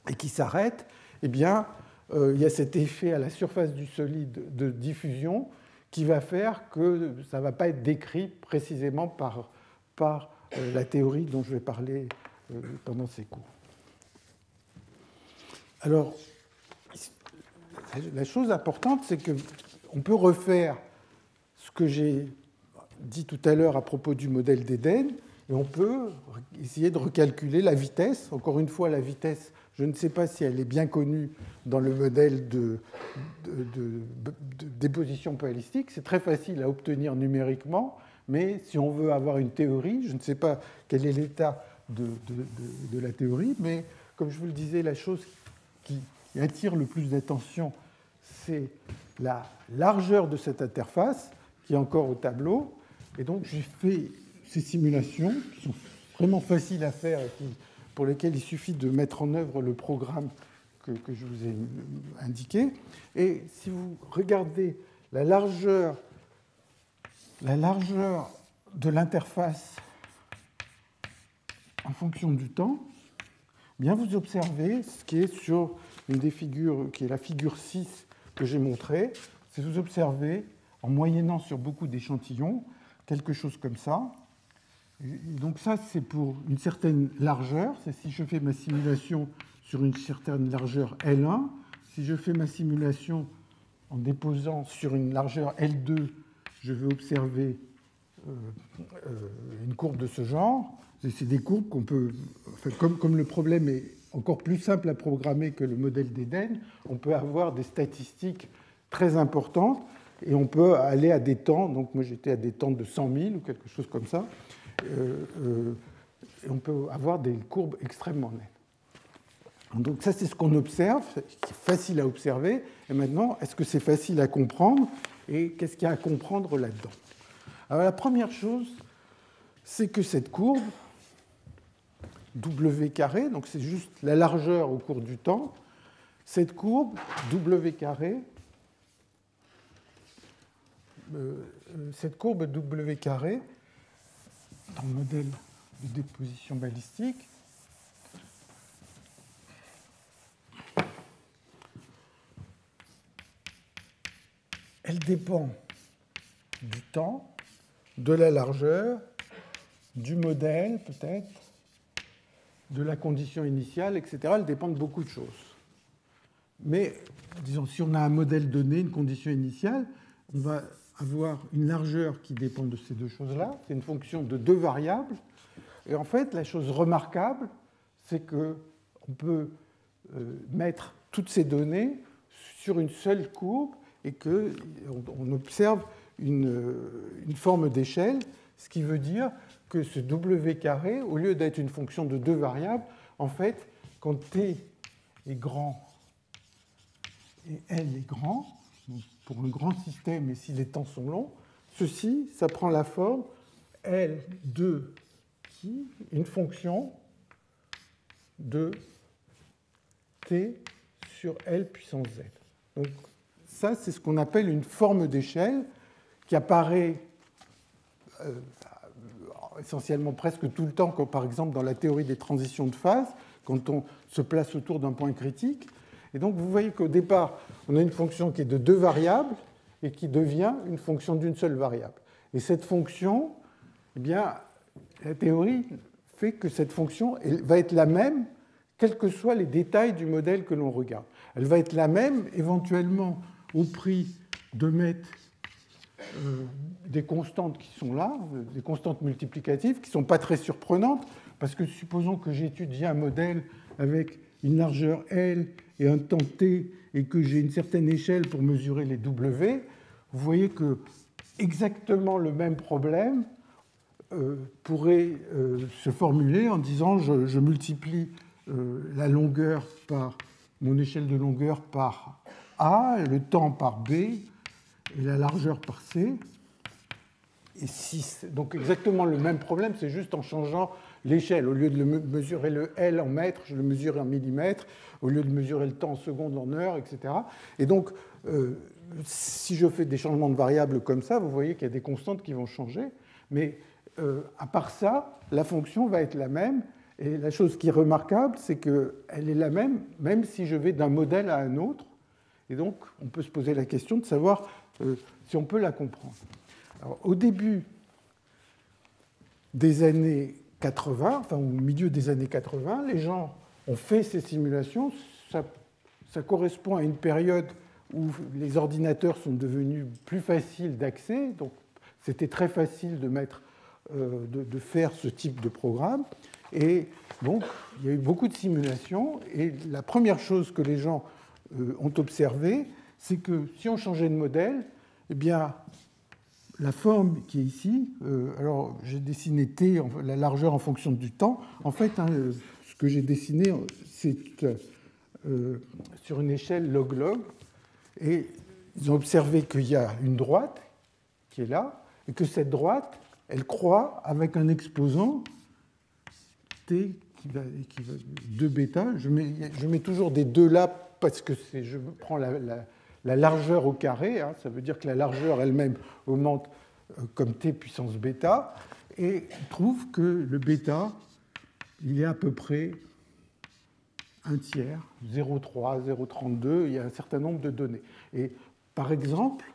et qui s'arrêtent, eh bien, il y a cet effet à la surface du solide de diffusion qui va faire que ça ne va pas être décrit précisément par la théorie dont je vais parler pendant ces cours. Alors, la chose importante, c'est qu'on peut refaire ce que j'ai dit tout à l'heure à propos du modèle d'Eden, et on peut essayer de recalculer la vitesse. Encore une fois, la vitesse, je ne sais pas si elle est bien connue dans le modèle de déposition probabilistique. C'est très facile à obtenir numériquement, mais si on veut avoir une théorie, je ne sais pas quel est l'état de la théorie, mais comme je vous le disais, la chose qui attire le plus d'attention, c'est la largeur de cette interface, qui est encore au tableau. Et donc, j'ai fait ces simulations qui sont vraiment faciles à faire et pour lesquelles il suffit de mettre en œuvre le programme que je vous ai indiqué. Et si vous regardez la largeur de l'interface en fonction du temps, bien vous observez ce qui est sur une des figures, qui est la figure 6 que j'ai montrée, c'est vous observez, en moyennant sur beaucoup d'échantillons, quelque chose comme ça. Et donc ça, c'est pour une certaine largeur. C'est si je fais ma simulation sur une certaine largeur L1. Si je fais ma simulation en déposant sur une largeur L2, je vais observer une courbe de ce genre. C'est des courbes qu'on peut... Enfin, comme le problème est encore plus simple à programmer que le modèle d'Eden, on peut avoir des statistiques très importantes et on peut aller à des temps. Donc moi, j'étais à des temps de 100 000 ou quelque chose comme ça. Et on peut avoir des courbes extrêmement nettes. Donc ça, c'est ce qu'on observe, qui est facile à observer. Et maintenant, est-ce que c'est facile à comprendre? Et qu'est-ce qu'il y a à comprendre là-dedans? Alors la première chose, c'est que cette courbe, W carré, donc c'est juste la largeur au cours du temps, cette courbe, W carré, cette courbe W carré dans le modèle de déposition balistique. Elle dépend du temps, de la largeur, du modèle peut-être, de la condition initiale, etc. Elle dépend de beaucoup de choses. Mais, disons, si on a un modèle donné, une condition initiale, on va avoir une largeur qui dépend de ces deux choses-là. C'est une fonction de deux variables. Et en fait, la chose remarquable, c'est qu'on peut mettre toutes ces données sur une seule courbe et qu'on observe une forme d'échelle, ce qui veut dire que ce W carré, au lieu d'être une fonction de deux variables, en fait, quand T est grand et L est grand, donc pour un grand système et si les temps sont longs, ceci, ça prend la forme L de qui, une fonction de T sur L puissance Z. Donc ça, c'est ce qu'on appelle une forme d'échelle qui apparaît essentiellement presque tout le temps, comme par exemple dans la théorie des transitions de phase, quand on se place autour d'un point critique. Et donc vous voyez qu'au départ, on a une fonction qui est de deux variables et qui devient une fonction d'une seule variable. Et cette fonction, eh bien, la théorie fait que cette fonction va être la même, quels que soient les détails du modèle que l'on regarde. Elle va être la même, éventuellement, au prix de mettre des constantes qui sont là, des constantes multiplicatives, qui ne sont pas très surprenantes, parce que supposons que j'étudie un modèle avec une largeur L et un temps T, et que j'ai une certaine échelle pour mesurer les W, vous voyez que exactement le même problème pourrait se formuler en disant je multiplie la longueur par mon échelle de longueur par A, le temps par B, et la largeur par C. Et 6. Donc exactement le même problème, c'est juste en changeant l'échelle. Au lieu de mesurer le L en mètres, je le mesure en millimètres. Au lieu de mesurer le temps en secondes, en heures, etc. Et donc, si je fais des changements de variables comme ça, vous voyez qu'il y a des constantes qui vont changer. Mais à part ça, la fonction va être la même. Et la chose qui est remarquable, c'est qu'elle est la même, même si je vais d'un modèle à un autre. Et donc, on peut se poser la question de savoir si on peut la comprendre. Alors, au début des années 80, enfin au milieu des années 80, les gens ont fait ces simulations. Ça correspond à une période où les ordinateurs sont devenus plus faciles d'accès. Donc, c'était très facile de faire ce type de programme. Et donc, il y a eu beaucoup de simulations. Et la première chose que les gens ont observée, c'est que si on changeait de modèle, eh bien, la forme qui est ici, alors j'ai dessiné T, la largeur en fonction du temps. En fait, ce que j'ai dessiné, c'est sur une échelle log-log. Et ils ont observé qu'il y a une droite qui est là, et que cette droite, elle croît avec un exposant T qui va 2 bêta. Je mets toujours des 2 là parce que je prends la largeur au carré. Hein, ça veut dire que la largeur elle-même augmente comme T puissance bêta. Et on trouve que le bêta, il est à peu près un tiers, 0,3, 0,32. Il y a un certain nombre de données. Et par exemple,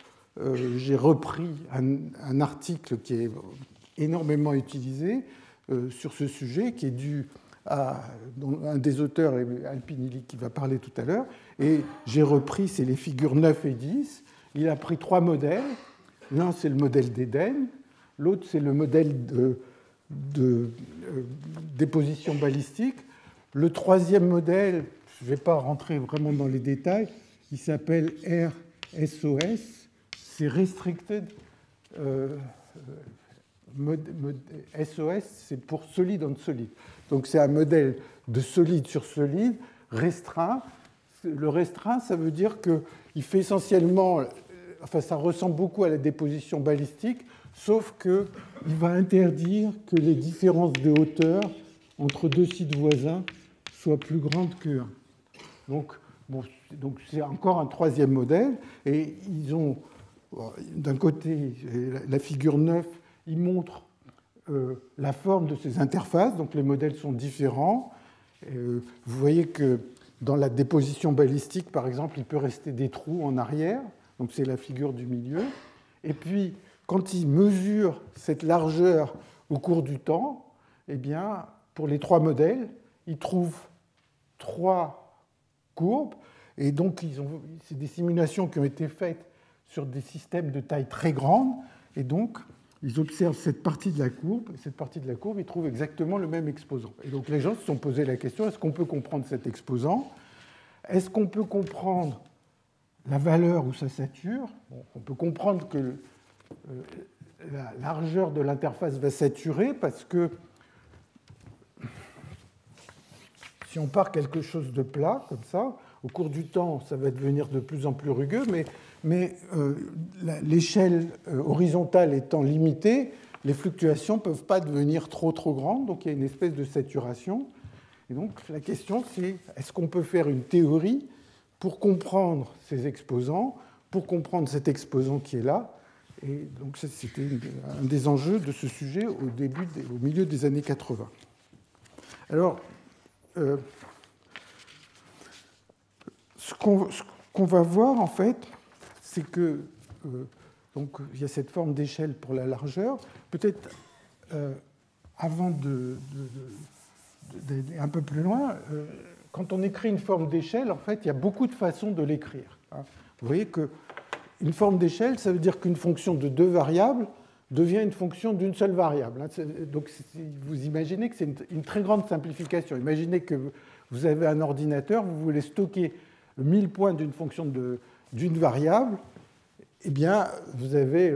j'ai repris un article qui est énormément utilisé sur ce sujet, qui est dû à un des auteurs, Alpinelli, qui va parler tout à l'heure. Et j'ai repris, c'est les figures 9 et 10. Il a pris 3 modèles. L'un, c'est le modèle d'Éden. L'autre, c'est le modèle de déposition balistique. Le troisième modèle, je ne vais pas rentrer vraiment dans les détails, il s'appelle RSOS. C'est Restricted SOS, c'est pour solide on solide. Donc c'est un modèle de solide sur solide, restreint. Le restreint, ça veut dire qu'il fait essentiellement, enfin ça ressemble beaucoup à la déposition balistique, sauf qu'il va interdire que les différences de hauteur entre deux sites voisins soient plus grandes que 1. Donc c'est encore un troisième modèle, et ils ont d'un côté, la figure 9, il montre la forme de ces interfaces, donc les modèles sont différents. Vous voyez que dans la déposition balistique, par exemple, il peut rester des trous en arrière, donc c'est la figure du milieu. Et puis, quand il mesure cette largeur au cours du temps, eh bien, pour les trois modèles, il trouve trois courbes. Et donc, c'est des simulations qui ont été faites sur des systèmes de taille très grande. Et donc, ils observent cette partie de la courbe. Et cette partie de la courbe, ils trouvent exactement le même exposant. Et donc, les gens se sont posé la question, est-ce qu'on peut comprendre cet exposant? Est-ce qu'on peut comprendre la valeur où ça sature? On peut comprendre que la largeur de l'interface va saturer parce que si on part quelque chose de plat, comme ça, au cours du temps, ça va devenir de plus en plus rugueux, mais l'échelle horizontale étant limitée, les fluctuations ne peuvent pas devenir trop grandes, donc il y a une espèce de saturation. Et donc la question, c'est est-ce qu'on peut faire une théorie pour comprendre ces exposants, pour comprendre cet exposant qui est là? Et donc c'était un des enjeux de ce sujet au milieu des années 80. Alors, ce qu'on va voir, en fait, c'est que donc, il y a cette forme d'échelle pour la largeur. Peut-être, avant d'aller un peu plus loin, quand on écrit une forme d'échelle, en fait, il y a beaucoup de façons de l'écrire. Vous voyez qu'une forme d'échelle, ça veut dire qu'une fonction de deux variables devient une fonction d'une seule variable. Donc, vous imaginez que c'est une très grande simplification. Imaginez que vous avez un ordinateur, vous voulez stocker 1000 points d'une fonction d'une variable, eh bien, vous avez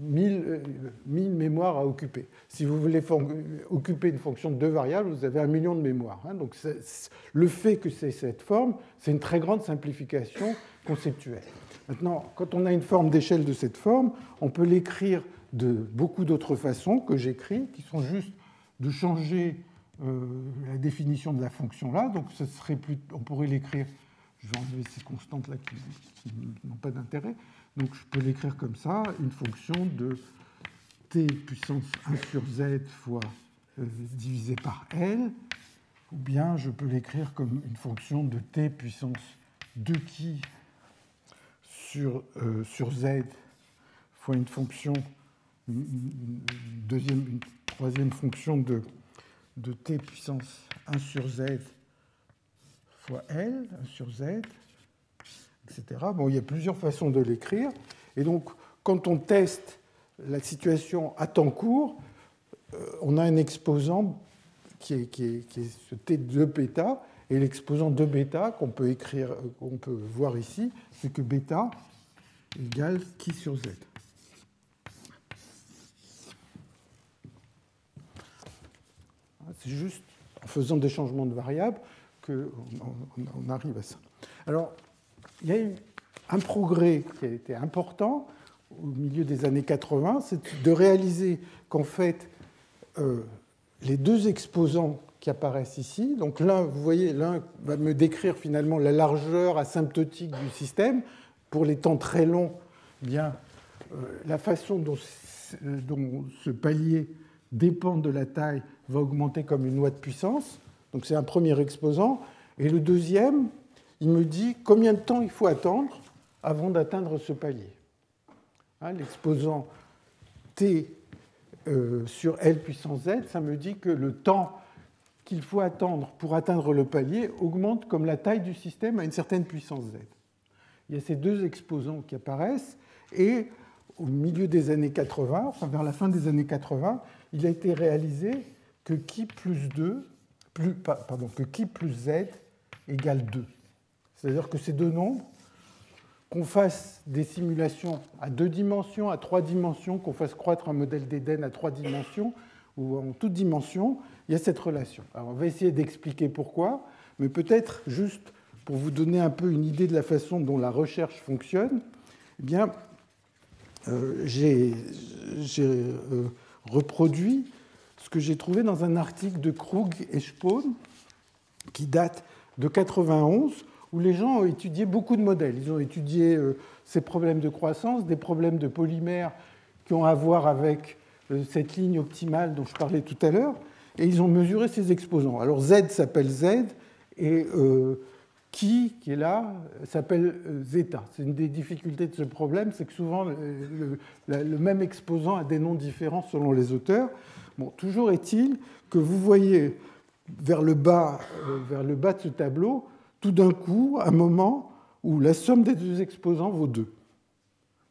1000 mémoires à occuper. Si vous voulez occuper une fonction de deux variables, vous avez 1 million de mémoires. Donc, le fait que c'est cette forme, c'est une très grande simplification conceptuelle. Maintenant, quand on a une forme d'échelle de cette forme, on peut l'écrire de beaucoup d'autres façons que j'écris, qui sont juste de changer la définition de la fonction là. Donc, on pourrait l'écrire, je vais enlever ces constantes là qui n'ont pas d'intérêt. Donc, je peux l'écrire comme ça, une fonction de t puissance 1 sur z fois divisé par L, ou bien je peux l'écrire comme une fonction de t puissance 2 qui sur z fois une fonction, une troisième fonction de t puissance 1 sur z fois L, 1 sur z, etc. Bon, il y a plusieurs façons de l'écrire. Et donc, quand on teste la situation à temps court, on a un exposant qui est ce t de bêta, et l'exposant de bêta qu'on peut écrire, qu'on peut voir ici, c'est que bêta égale qui sur z. C'est juste en faisant des changements de variables qu'on arrive à ça. Alors, il y a eu un progrès qui a été important au milieu des années 80, c'est de réaliser qu'en fait, les deux exposants qui apparaissent ici, donc l'un, vous voyez, l'un va me décrire finalement la largeur asymptotique du système. Pour les temps très longs, bien, la façon dont ce palier dépend de la taille va augmenter comme une loi de puissance. Donc c'est un premier exposant. Et le deuxième, il me dit combien de temps il faut attendre avant d'atteindre ce palier. L'exposant t sur L puissance z, ça me dit que le temps qu'il faut attendre pour atteindre le palier augmente comme la taille du système à une certaine puissance z. Il y a ces deux exposants qui apparaissent, et au milieu des années 80, enfin vers la fin des années 80, il a été réalisé que qui plus z égale 2. C'est-à-dire que ces deux nombres, qu'on fasse des simulations à 2 dimensions, à 3 dimensions, qu'on fasse croître un modèle d'Eden à 3 dimensions ou en toute dimension, il y a cette relation. Alors on va essayer d'expliquer pourquoi, mais peut-être juste pour vous donner un peu une idée de la façon dont la recherche fonctionne, eh bien, j'ai reproduit ce que j'ai trouvé dans un article de Krug et Spohn qui date de 91, où les gens ont étudié beaucoup de modèles. Ils ont étudié ces problèmes de croissance, des problèmes de polymères qui ont à voir avec cette ligne optimale dont je parlais tout à l'heure, et ils ont mesuré ces exposants. Alors Z s'appelle Z, et qui est là, s'appelle zeta. C'est une des difficultés de ce problème, c'est que souvent le même exposant a des noms différents selon les auteurs. Bon, toujours est-il que vous voyez vers le bas de ce tableau, tout d'un coup, un moment où la somme des deux exposants vaut 2.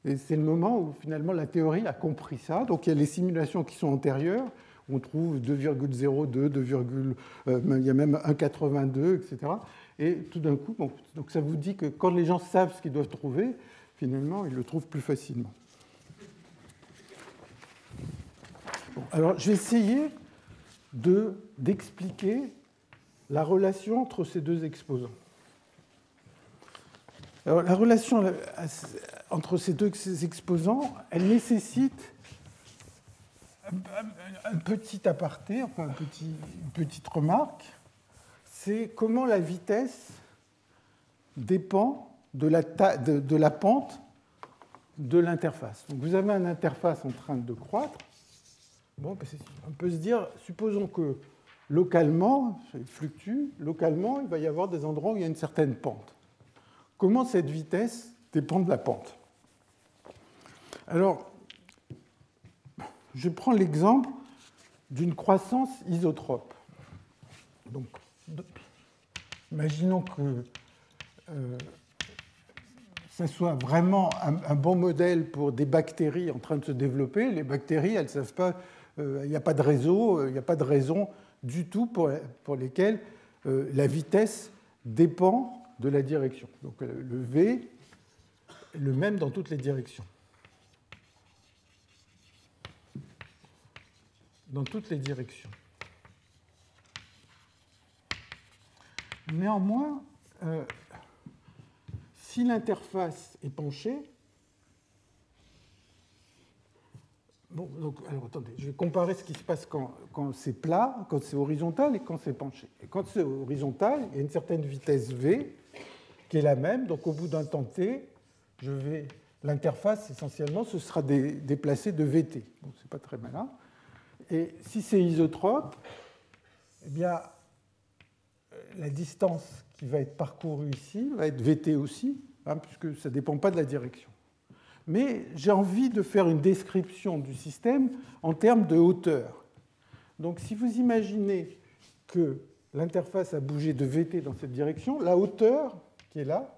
Et c'est le moment où finalement la théorie a compris ça. Donc il y a les simulations qui sont antérieures, où on trouve 2,02, il y a même 1,82, etc. Et tout d'un coup, bon, donc ça vous dit que quand les gens savent ce qu'ils doivent trouver, finalement, ils le trouvent plus facilement. Bon, alors, je vais essayer d'expliquer la relation entre ces deux exposants. Alors, la relation entre ces deux exposants, elle nécessite un petit aparté, enfin une petite remarque. C'est comment la vitesse dépend de la pente de l'interface. Donc vous avez une interface en train de croître. Bon, on peut se dire, supposons que localement, il fluctue, localement, il va y avoir des endroits où il y a une certaine pente. Comment cette vitesse dépend de la pente? Alors, je prends l'exemple d'une croissance isotrope. Donc, imaginons que ça soit vraiment un bon modèle pour des bactéries en train de se développer. Les bactéries, elles ne savent pas, il n'y a pas de réseau, il n'y a pas de raison du tout pour lesquelles la vitesse dépend de la direction. Donc le V est le même dans toutes les directions. Dans toutes les directions. Néanmoins, si l'interface est penchée, bon, donc, alors attendez, je vais comparer ce qui se passe quand c'est plat, quand c'est horizontal et quand c'est penché. Et quand c'est horizontal, il y a une certaine vitesse V qui est la même, donc au bout d'un temps t, l'interface essentiellement ce sera déplacée de Vt. Bon, c'est pas très malin. Et si c'est isotrope, eh bien, la distance qui va être parcourue ici va être Vt aussi, puisque ça ne dépend pas de la direction. Mais j'ai envie de faire une description du système en termes de hauteur. Donc si vous imaginez que l'interface a bougé de Vt dans cette direction, la hauteur qui est là,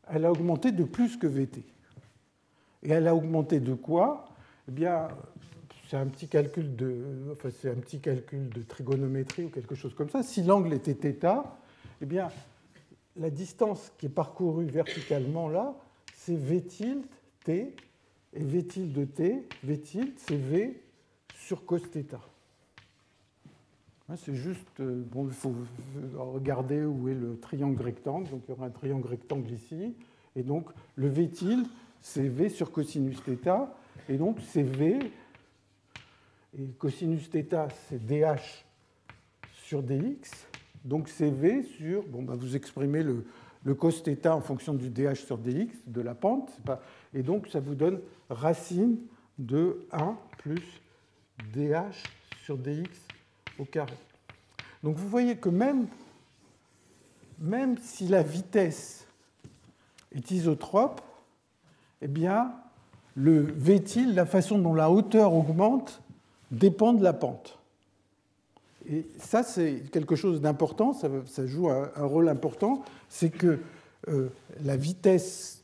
elle a augmenté de plus que Vt. Et elle a augmenté de quoi? Eh bien, c'est un petit calcul de trigonométrie ou quelque chose comme ça. Si l'angle était θ, eh bien, la distance qui est parcourue verticalement là, c'est V tilde t, et V tilde t, V tilde, c'est V sur cos θ. C'est juste, bon, il faut regarder où est le triangle rectangle. Donc il y aura un triangle rectangle ici, et donc le V tilde, c'est V sur cosinus θ, et donc c'est V. Et cosinus θ, c'est dH sur dx. Donc c'est V sur... Bon, ben vous exprimez le cos θ en fonction du dH sur dx, de la pente. Et donc ça vous donne racine de 1 plus dH sur dx au carré. Donc vous voyez que même si la vitesse est isotrope, eh bien, le V tilde, la façon dont la hauteur augmente, dépend de la pente. Et ça, c'est quelque chose d'important, ça joue un rôle important, c'est que la vitesse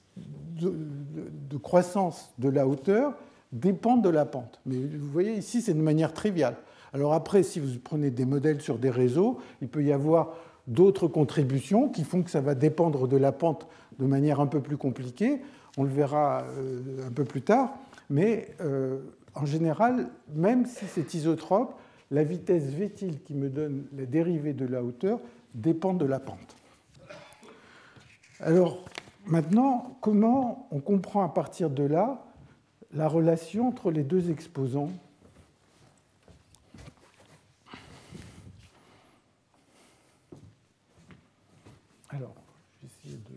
de croissance de la hauteur dépend de la pente. Mais vous voyez, ici, c'est de manière triviale. Alors après, si vous prenez des modèles sur des réseaux, il peut y avoir d'autres contributions qui font que ça va dépendre de la pente de manière un peu plus compliquée. On le verra un peu plus tard. Mais en général, même si c'est isotrope, la vitesse V tilde qui me donne la dérivée de la hauteur dépend de la pente. Alors maintenant, comment on comprend à partir de là la relation entre les deux exposants? Alors, je vais essayer de...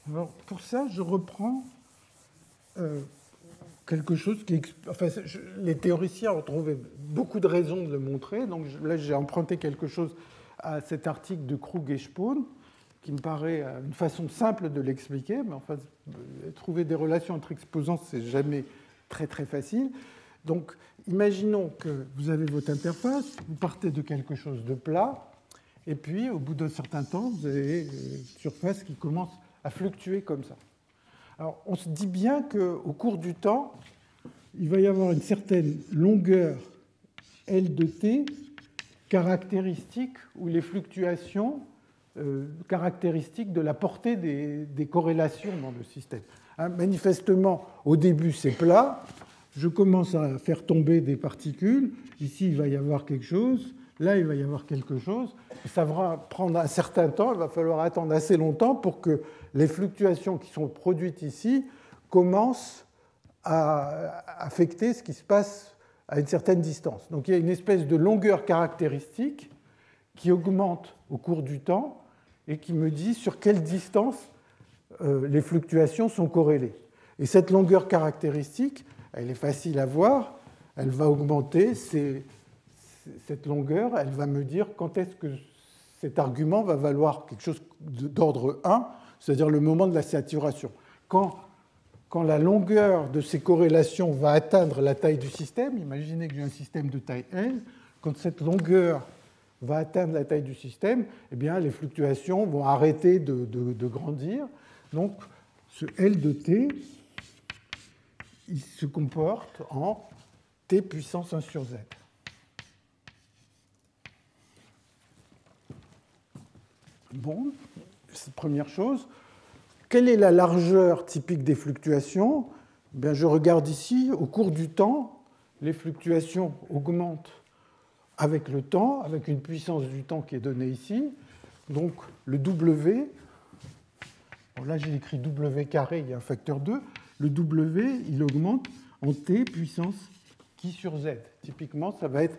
Alors, pour ça, je reprends quelque chose qui... Enfin, les théoriciens ont trouvé beaucoup de raisons de le montrer. Donc là, j'ai emprunté quelque chose à cet article de Krug et Spohn, qui me paraît une façon simple de l'expliquer. Mais enfin, trouver des relations entre exposants, c'est jamais très, très facile. Donc, imaginons que vous avez votre interface, vous partez de quelque chose de plat, et puis, au bout d'un certain temps, vous avez une surface qui commence à fluctuer comme ça. Alors, on se dit bien qu'au cours du temps, il va y avoir une certaine longueur L de t caractéristique ou les fluctuations caractéristiques de la portée des corrélations dans le système. Hein, manifestement, au début, c'est plat. Je commence à faire tomber des particules. Ici, il va y avoir quelque chose. Là, il va y avoir quelque chose. Ça va prendre un certain temps. Il va falloir attendre assez longtemps pour que les fluctuations qui sont produites ici commencent à affecter ce qui se passe à une certaine distance. Donc il y a une espèce de longueur caractéristique qui augmente au cours du temps et qui me dit sur quelle distance les fluctuations sont corrélées. Et cette longueur caractéristique, elle est facile à voir, elle va augmenter. Cette longueur, elle va me dire quand est-ce que cet argument va valoir quelque chose d'ordre 1, c'est-à-dire le moment de la saturation. Quand la longueur de ces corrélations va atteindre la taille du système, imaginez que j'ai un système de taille L, quand cette longueur va atteindre la taille du système, eh bien, les fluctuations vont arrêter de grandir. Donc, ce L de t, il se comporte en t puissance 1 sur z. Bon, c'est la première chose. Quelle est la largeur typique des fluctuations? Bien, je regarde ici, au cours du temps, les fluctuations augmentent avec le temps, avec une puissance du temps qui est donnée ici. Donc, le W, bon, là j'ai écrit W carré, il y a un facteur 2. Le W, il augmente en T puissance qui sur Z. Typiquement, ça va être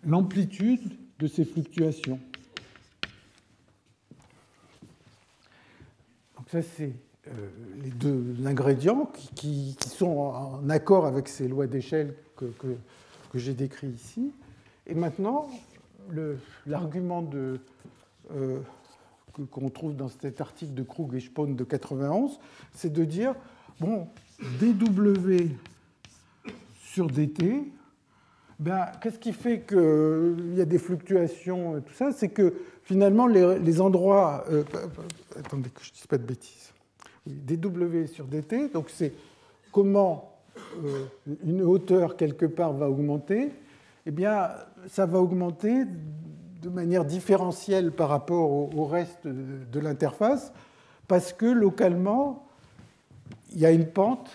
l'amplitude de ces fluctuations. Donc ça, c'est les deux ingrédients qui sont en accord avec ces lois d'échelle que j'ai décrites ici. Et maintenant, l'argument qu'on trouve dans cet article de Krug et Spohn de 91, c'est de dire, bon, dW sur dt, ben, qu'est-ce qui fait qu'il y a des fluctuations et tout ça? C'est que finalement, les endroits... attendez que je ne dise pas de bêtises. dW sur dt, donc c'est comment une hauteur quelque part va augmenter. Eh bien, ça va augmenter de manière différentielle par rapport au reste de l'interface, parce que localement, il y a une pente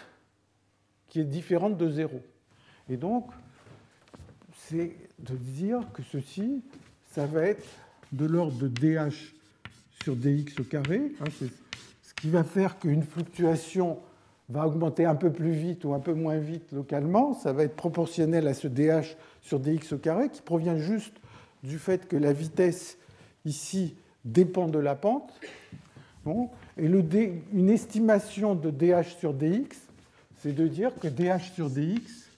qui est différente de 0. Et donc, c'est de dire que ceci, ça va être de l'ordre de dH sur dx au carré. C'est ce qui va faire qu'une fluctuation va augmenter un peu plus vite ou un peu moins vite localement. Ça va être proportionnel à ce dH sur dx au carré, qui provient juste du fait que la vitesse ici dépend de la pente. Bon. Et une estimation de dH sur dx, c'est de dire que dH sur dx,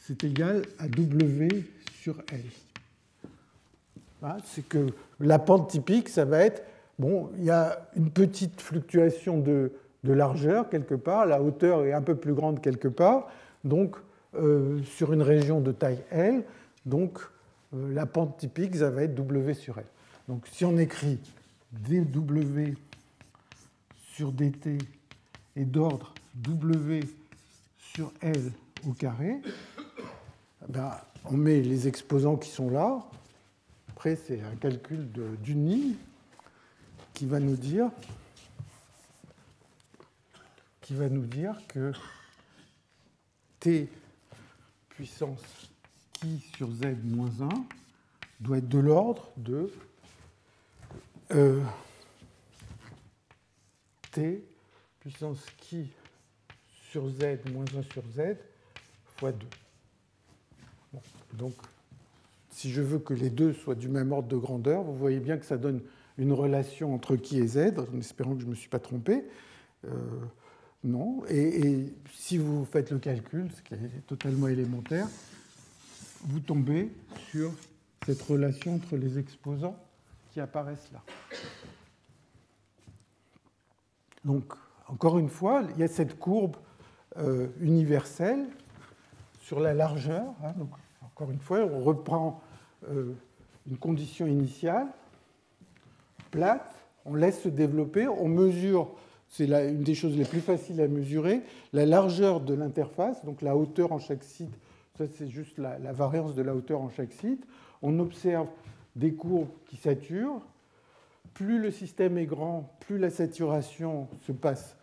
c'est égal à W sur L. C'est que la pente typique, ça va être, bon, il y a une petite fluctuation de largeur quelque part, la hauteur est un peu plus grande quelque part, donc sur une région de taille L, donc la pente typique, ça va être W sur L. Donc si on écrit dW sur dt est d'ordre W sur L au carré, ben, on met les exposants qui sont là. Après, c'est un calcul d'une ligne qui va nous dire que t puissance qui sur z moins 1 doit être de l'ordre de t puissance qui sur z moins 1 sur z fois 2. Bon, donc, si je veux que les deux soient du même ordre de grandeur, vous voyez bien que ça donne une relation entre qui et z, en espérant que je ne me suis pas trompé. Non. Et si vous faites le calcul, ce qui est totalement élémentaire, vous tombez sur cette relation entre les exposants qui apparaissent là. Donc, encore une fois, il y a cette courbe universelle sur la largeur. Hein, donc, encore une fois, on reprend une condition initiale, plate, on laisse se développer, on mesure, c'est une des choses les plus faciles à mesurer, la largeur de l'interface, donc la hauteur en chaque site, ça c'est juste la variance de la hauteur en chaque site. On observe des courbes qui saturent. Plus le système est grand, plus la saturation se passe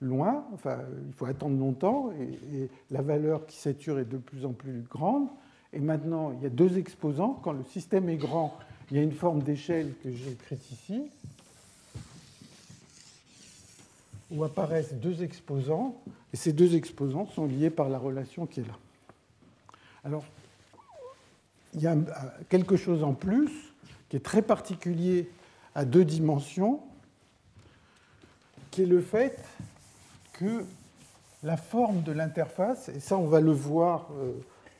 loin, enfin il faut attendre longtemps, et la valeur qui sature est de plus en plus grande. Et maintenant, il y a deux exposants. Quand le système est grand, il y a une forme d'échelle que j'ai écrite ici, où apparaissent deux exposants, et ces deux exposants sont liés par la relation qui est là. Alors, il y a quelque chose en plus qui est très particulier à deux dimensions, qui est le fait que la forme de l'interface, et ça on va le voir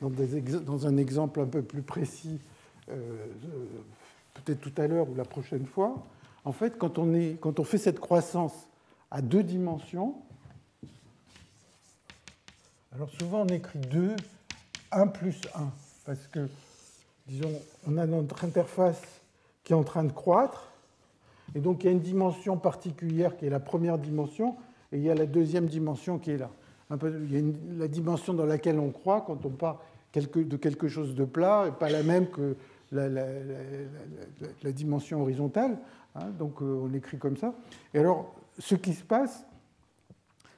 dans un exemple un peu plus précis, peut-être tout à l'heure ou la prochaine fois, en fait, quand on fait cette croissance à deux dimensions, alors souvent on écrit 2, 1 plus 1, parce que, disons, on a notre interface qui est en train de croître, et donc il y a une dimension particulière qui est la première dimension, et il y a la deuxième dimension qui est là. Il y a la dimension dans laquelle on croît quand on part de quelque chose de plat, et pas la même que la dimension horizontale, hein, donc on écrit comme ça. Et alors, ce qui se passe,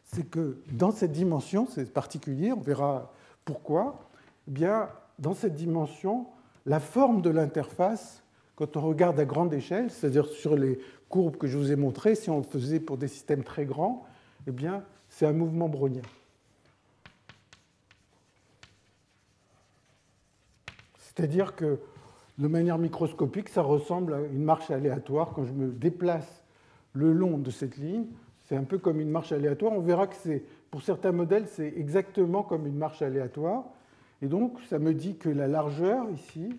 c'est que dans cette dimension, c'est particulier, on verra pourquoi, eh bien, dans cette dimension, la forme de l'interface, quand on regarde à grande échelle, c'est-à-dire sur les courbes que je vous ai montrées, si on le faisait pour des systèmes très grands, eh bien, c'est un mouvement brownien. C'est-à-dire que, de manière microscopique, ça ressemble à une marche aléatoire. Quand je me déplace le long de cette ligne, c'est un peu comme une marche aléatoire. On verra que pour certains modèles, c'est exactement comme une marche aléatoire. Et donc, ça me dit que la largeur, ici,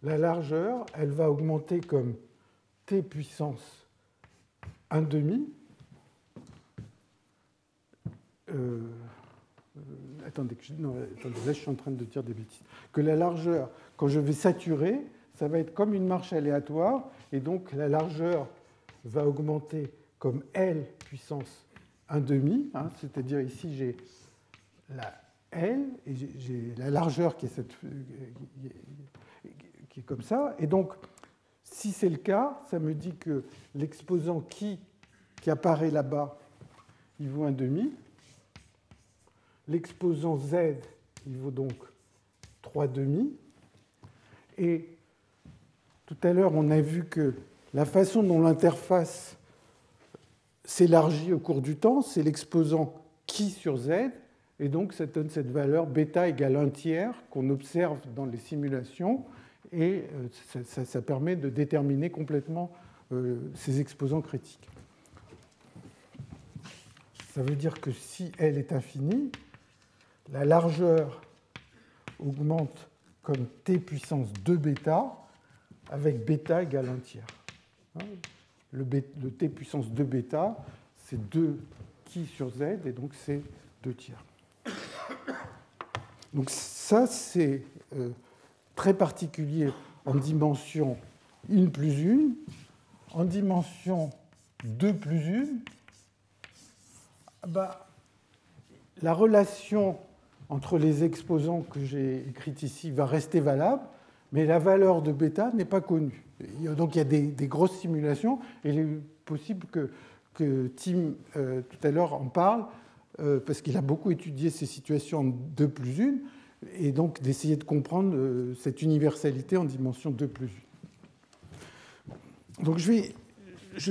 la largeur, elle va augmenter comme t puissance 1,5. Attendez, là je suis en train de dire des bêtises. Que la largeur, quand je vais saturer, ça va être comme une marche aléatoire, et donc la largeur va augmenter comme L puissance 1,5, hein, c'est-à-dire ici j'ai la L, et j'ai la largeur qui est comme ça, et donc si c'est le cas, ça me dit que l'exposant qui apparaît là-bas, il vaut 1,5. L'exposant Z, il vaut donc 3,5. Et tout à l'heure, on a vu que la façon dont l'interface s'élargit au cours du temps, c'est l'exposant qui sur Z, et donc ça donne cette valeur bêta égale 1/3 qu'on observe dans les simulations, et ça permet de déterminer complètement ces exposants critiques. Ça veut dire que si L est infinie, la largeur augmente comme t puissance 2 bêta, avec bêta égale 1/3. Le t puissance 2 bêta, c'est 2 qui sur z, et donc c'est 2/3. Donc ça, c'est très particulier en dimension 1 plus 1. En dimension 2 plus 1, la relation entre les exposants que j'ai écrites ici va rester valable, mais la valeur de bêta n'est pas connue. Donc il y a des grosses simulations, et il est possible que Tim, tout à l'heure, en parle, parce qu'il a beaucoup étudié ces situations en 2 plus 1, et donc d'essayer de comprendre cette universalité en dimension 2 plus 1. Donc je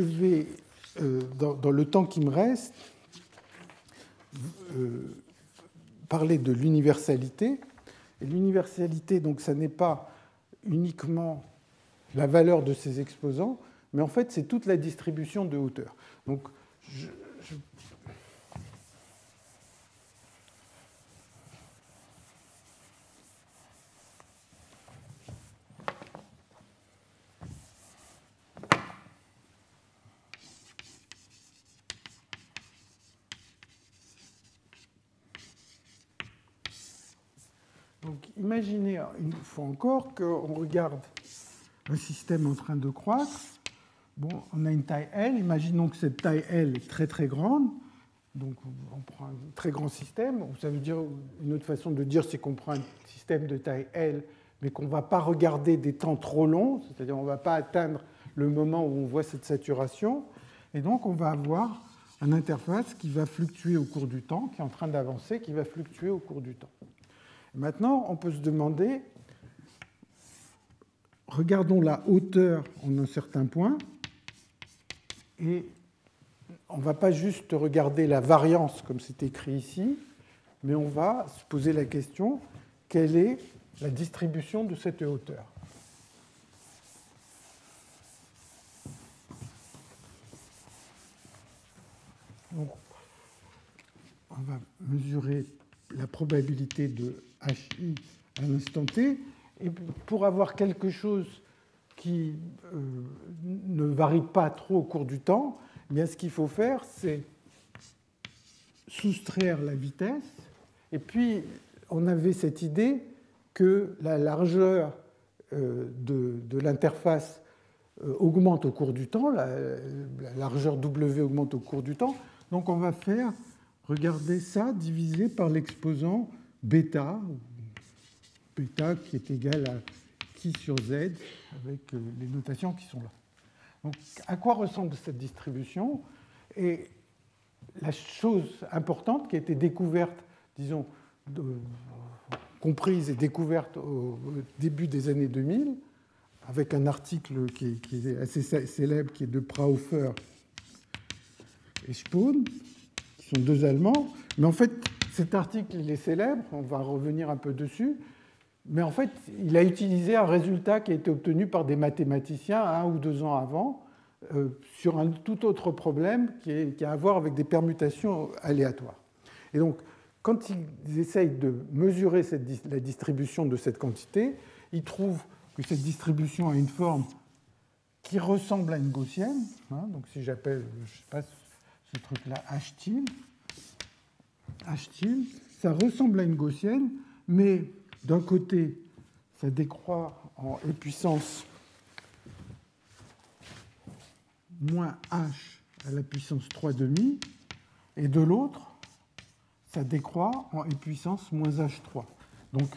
vais dans le temps qui me reste, parler de l'universalité. Et l'universalité, donc, ça n'est pas uniquement la valeur de ces exposants, mais en fait, c'est toute la distribution de hauteur. Donc, Donc, imaginez une fois encore qu'on regarde un système en train de croître. Bon, on a une taille L. Imaginons que cette taille L est très très grande. Donc, on prend un très grand système. Ça veut dire, une autre façon de dire, c'est qu'on prend un système de taille L, mais qu'on ne va pas regarder des temps trop longs. C'est-à-dire, on ne va pas atteindre le moment où on voit cette saturation. Et donc, on va avoir une interface qui va fluctuer au cours du temps, qui est en train d'avancer, qui va fluctuer au cours du temps. Maintenant, on peut se demander, regardons la hauteur en un certain point, et on ne va pas juste regarder la variance comme c'est écrit ici, mais on va se poser la question, quelle est la distribution de cette hauteur? Donc, on va mesurer la probabilité de HI à l'instant t, et pour avoir quelque chose qui ne varie pas trop au cours du temps, eh bien, ce qu'il faut faire, c'est soustraire la vitesse, et puis on avait cette idée que la largeur de l'interface augmente au cours du temps, la largeur W augmente au cours du temps, donc on va faire, regardez ça, divisé par l'exposant bêta, bêta qui est égal à chi sur z, avec les notations qui sont là. Donc, à quoi ressemble cette distribution? Et la chose importante qui a été découverte, disons, comprise et découverte au début des années 2000, avec un article qui est assez célèbre, qui est de Prahofer et Spohn, qui sont deux Allemands. Mais en fait, cet article, il est célèbre, on va revenir un peu dessus, mais en fait, il a utilisé un résultat qui a été obtenu par des mathématiciens 1 ou 2 ans avant, sur un tout autre problème qui a à voir avec des permutations aléatoires. Et donc, quand ils essayent de mesurer la distribution de cette quantité, ils trouvent que cette distribution a une forme qui ressemble à une gaussienne. Donc, si j'appelle, je sais pas, ce truc-là H tilde, ça ressemble à une gaussienne, mais d'un côté, ça décroît en e puissance moins h à la puissance 3,5, et de l'autre, ça décroît en e puissance moins h3. Donc,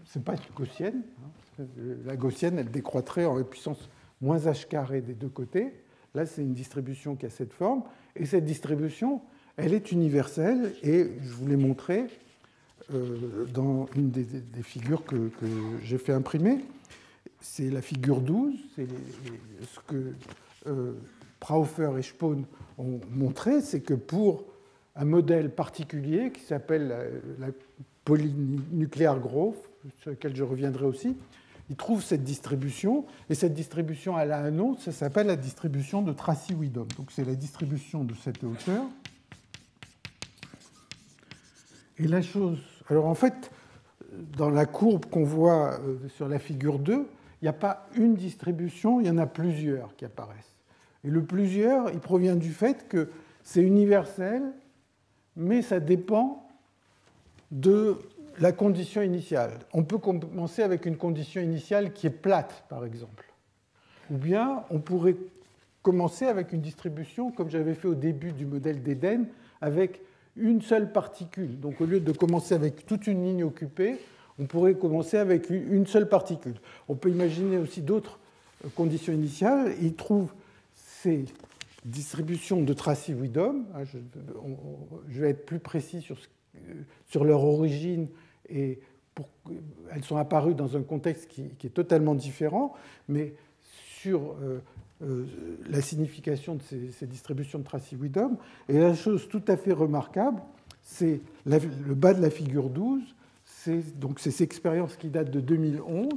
ce n'est pas une gaussienne. La gaussienne, elle décroîtrait en e puissance moins h carré des deux côtés. Là, c'est une distribution qui a cette forme. Et cette distribution, elle est universelle. Et je vous l'ai montré dans une des figures que j'ai fait imprimer. C'est la figure 12. C'est ce que Prahofer et Spohn ont montré, c'est que pour un modèle particulier qui s'appelle la polynucléaire growth, sur lequel je reviendrai aussi, ils trouvent cette distribution, et cette distribution, elle a un nom, ça s'appelle la distribution de Tracy-Widom. Donc c'est la distribution de cette hauteur. Et la chose... Alors en fait, dans la courbe qu'on voit sur la figure 2, il n'y a pas une distribution, il y en a plusieurs qui apparaissent. Et le plusieurs, il provient du fait que c'est universel, mais ça dépend de la condition initiale. On peut commencer avec une condition initiale qui est plate, par exemple. Ou bien on pourrait commencer avec une distribution, comme j'avais fait au début du modèle d'Eden, avec une seule particule. Donc au lieu de commencer avec toute une ligne occupée, on pourrait commencer avec une seule particule. On peut imaginer aussi d'autres conditions initiales. Ils trouvent ces distributions de Tracy-Widom. Je vais être plus précis sur leur origine, et elles sont apparues dans un contexte qui est totalement différent, mais sur la signification de ces distributions de Tracy-Widom. Et la chose tout à fait remarquable, c'est le bas de la figure 12, c'est donc ces expériences qui datent de 2011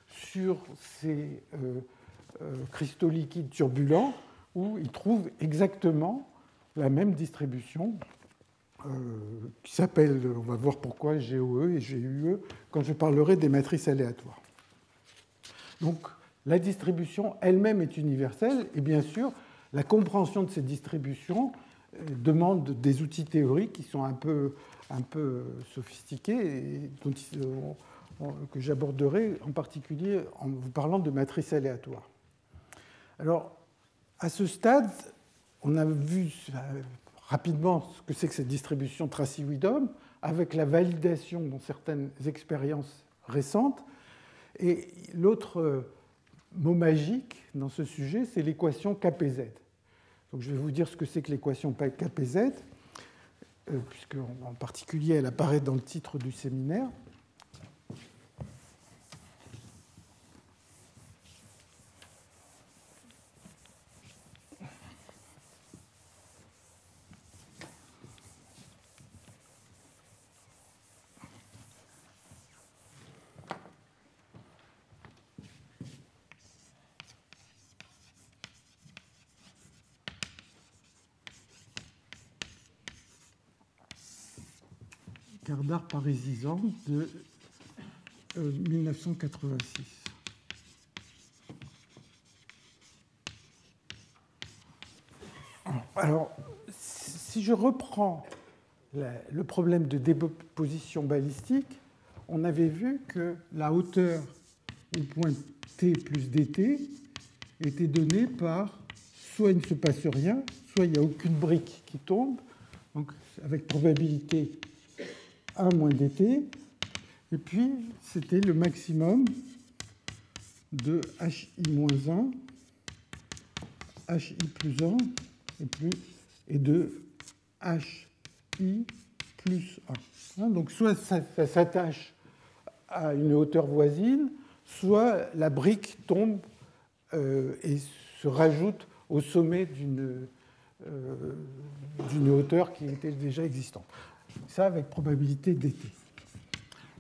sur ces cristaux liquides turbulents, où ils trouvent exactement la même distribution qui s'appelle, on va voir pourquoi, GOE et GUE, quand je parlerai des matrices aléatoires. Donc, la distribution elle-même est universelle, et bien sûr, la compréhension de ces distributions demande des outils théoriques qui sont un peu sophistiqués, et que j'aborderai en particulier en vous parlant de matrices aléatoires. Alors, à ce stade, on a vu rapidement ce que c'est que cette distribution Tracy-Widom, avec la validation dans certaines expériences récentes. Et l'autre mot magique dans ce sujet, c'est l'équation KPZ. Donc je vais vous dire ce que c'est que l'équation KPZ, puisque en particulier elle apparaît dans le titre du séminaire. Cardar Parisizan de 1986. Alors, si je reprends le problème de déposition balistique, on avait vu que la hauteur au point t plus dt était donnée par soit il ne se passe rien, soit il n'y a aucune brique qui tombe, donc avec probabilité 1 moins dt, et puis c'était le maximum de hi moins 1, hi plus 1, et de hi plus 1. Donc soit ça s'attache à une hauteur voisine, soit la brique tombe et se rajoute au sommet d'une hauteur qui était déjà existante. Ça avec probabilité dt.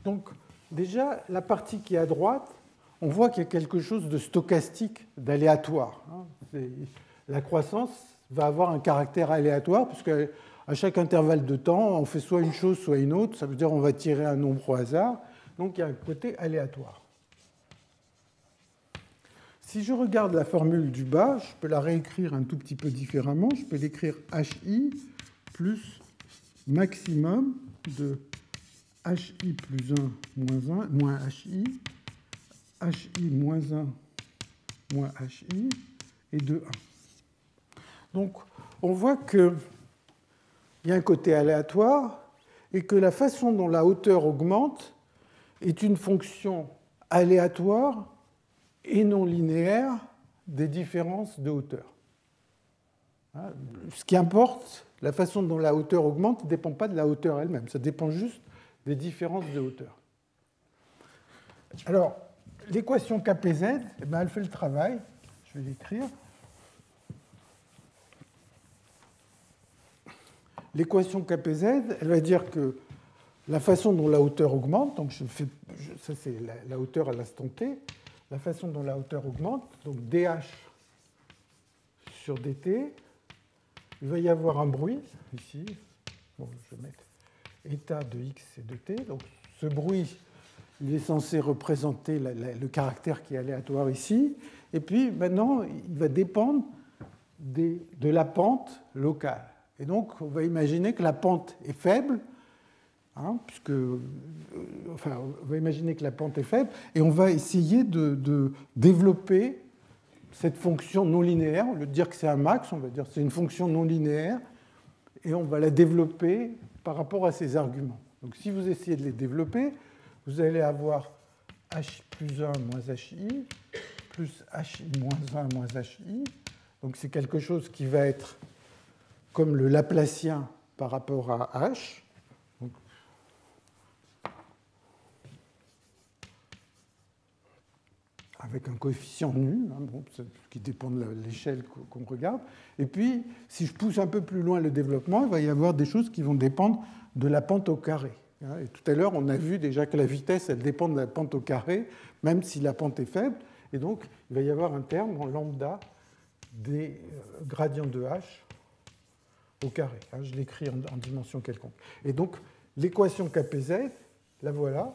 Donc déjà, la partie qui est à droite, on voit qu'il y a quelque chose de stochastique, d'aléatoire. La croissance va avoir un caractère aléatoire, puisque à chaque intervalle de temps, on fait soit une chose, soit une autre. Ça veut dire qu'on va tirer un nombre au hasard. Donc il y a un côté aléatoire. Si je regarde la formule du bas, je peux la réécrire un tout petit peu différemment. Je peux l'écrire hi plus maximum de hi plus 1 moins hi moins 1 moins hi et de 1. Donc, on voit qu'il y a un côté aléatoire et que la façon dont la hauteur augmente est une fonction aléatoire et non linéaire des différences de hauteur. Ce qui importe, la façon dont la hauteur augmente ne dépend pas de la hauteur elle-même, ça dépend juste des différences de hauteur. Alors, l'équation KPZ, elle fait le travail, je vais l'écrire. L'équation KPZ, elle va dire que la façon dont la hauteur augmente, donc ça c'est la hauteur à l'instant t, la façon dont la hauteur augmente, donc dH sur dt, il va y avoir un bruit ici. Bon, je vais mettre état de x et de t. Donc ce bruit, il est censé représenter le caractère qui est aléatoire ici. Et puis maintenant, il va dépendre de la pente locale. Et donc, on va imaginer que la pente est faible, on va imaginer que la pente est faible, et on va essayer de développer cette fonction non linéaire. Au lieu de dire que c'est un max, on va dire que c'est une fonction non linéaire, et on va la développer par rapport à ces arguments. Donc si vous essayez de les développer, vous allez avoir hi plus 1 moins hi, plus hi moins 1 moins hi. Donc c'est quelque chose qui va être comme le Laplacien par rapport à h. Donc, avec un coefficient nu, hein, bon, qui dépend de l'échelle qu'on regarde. Et puis, si je pousse un peu plus loin le développement, il va y avoir des choses qui vont dépendre de la pente au carré. Et tout à l'heure, on a vu déjà que la vitesse, elle dépend de la pente au carré, même si la pente est faible. Et donc, il va y avoir un terme en lambda des gradients de h au carré. Je l'écris en dimension quelconque. Et donc, l'équation KPZ, la voilà,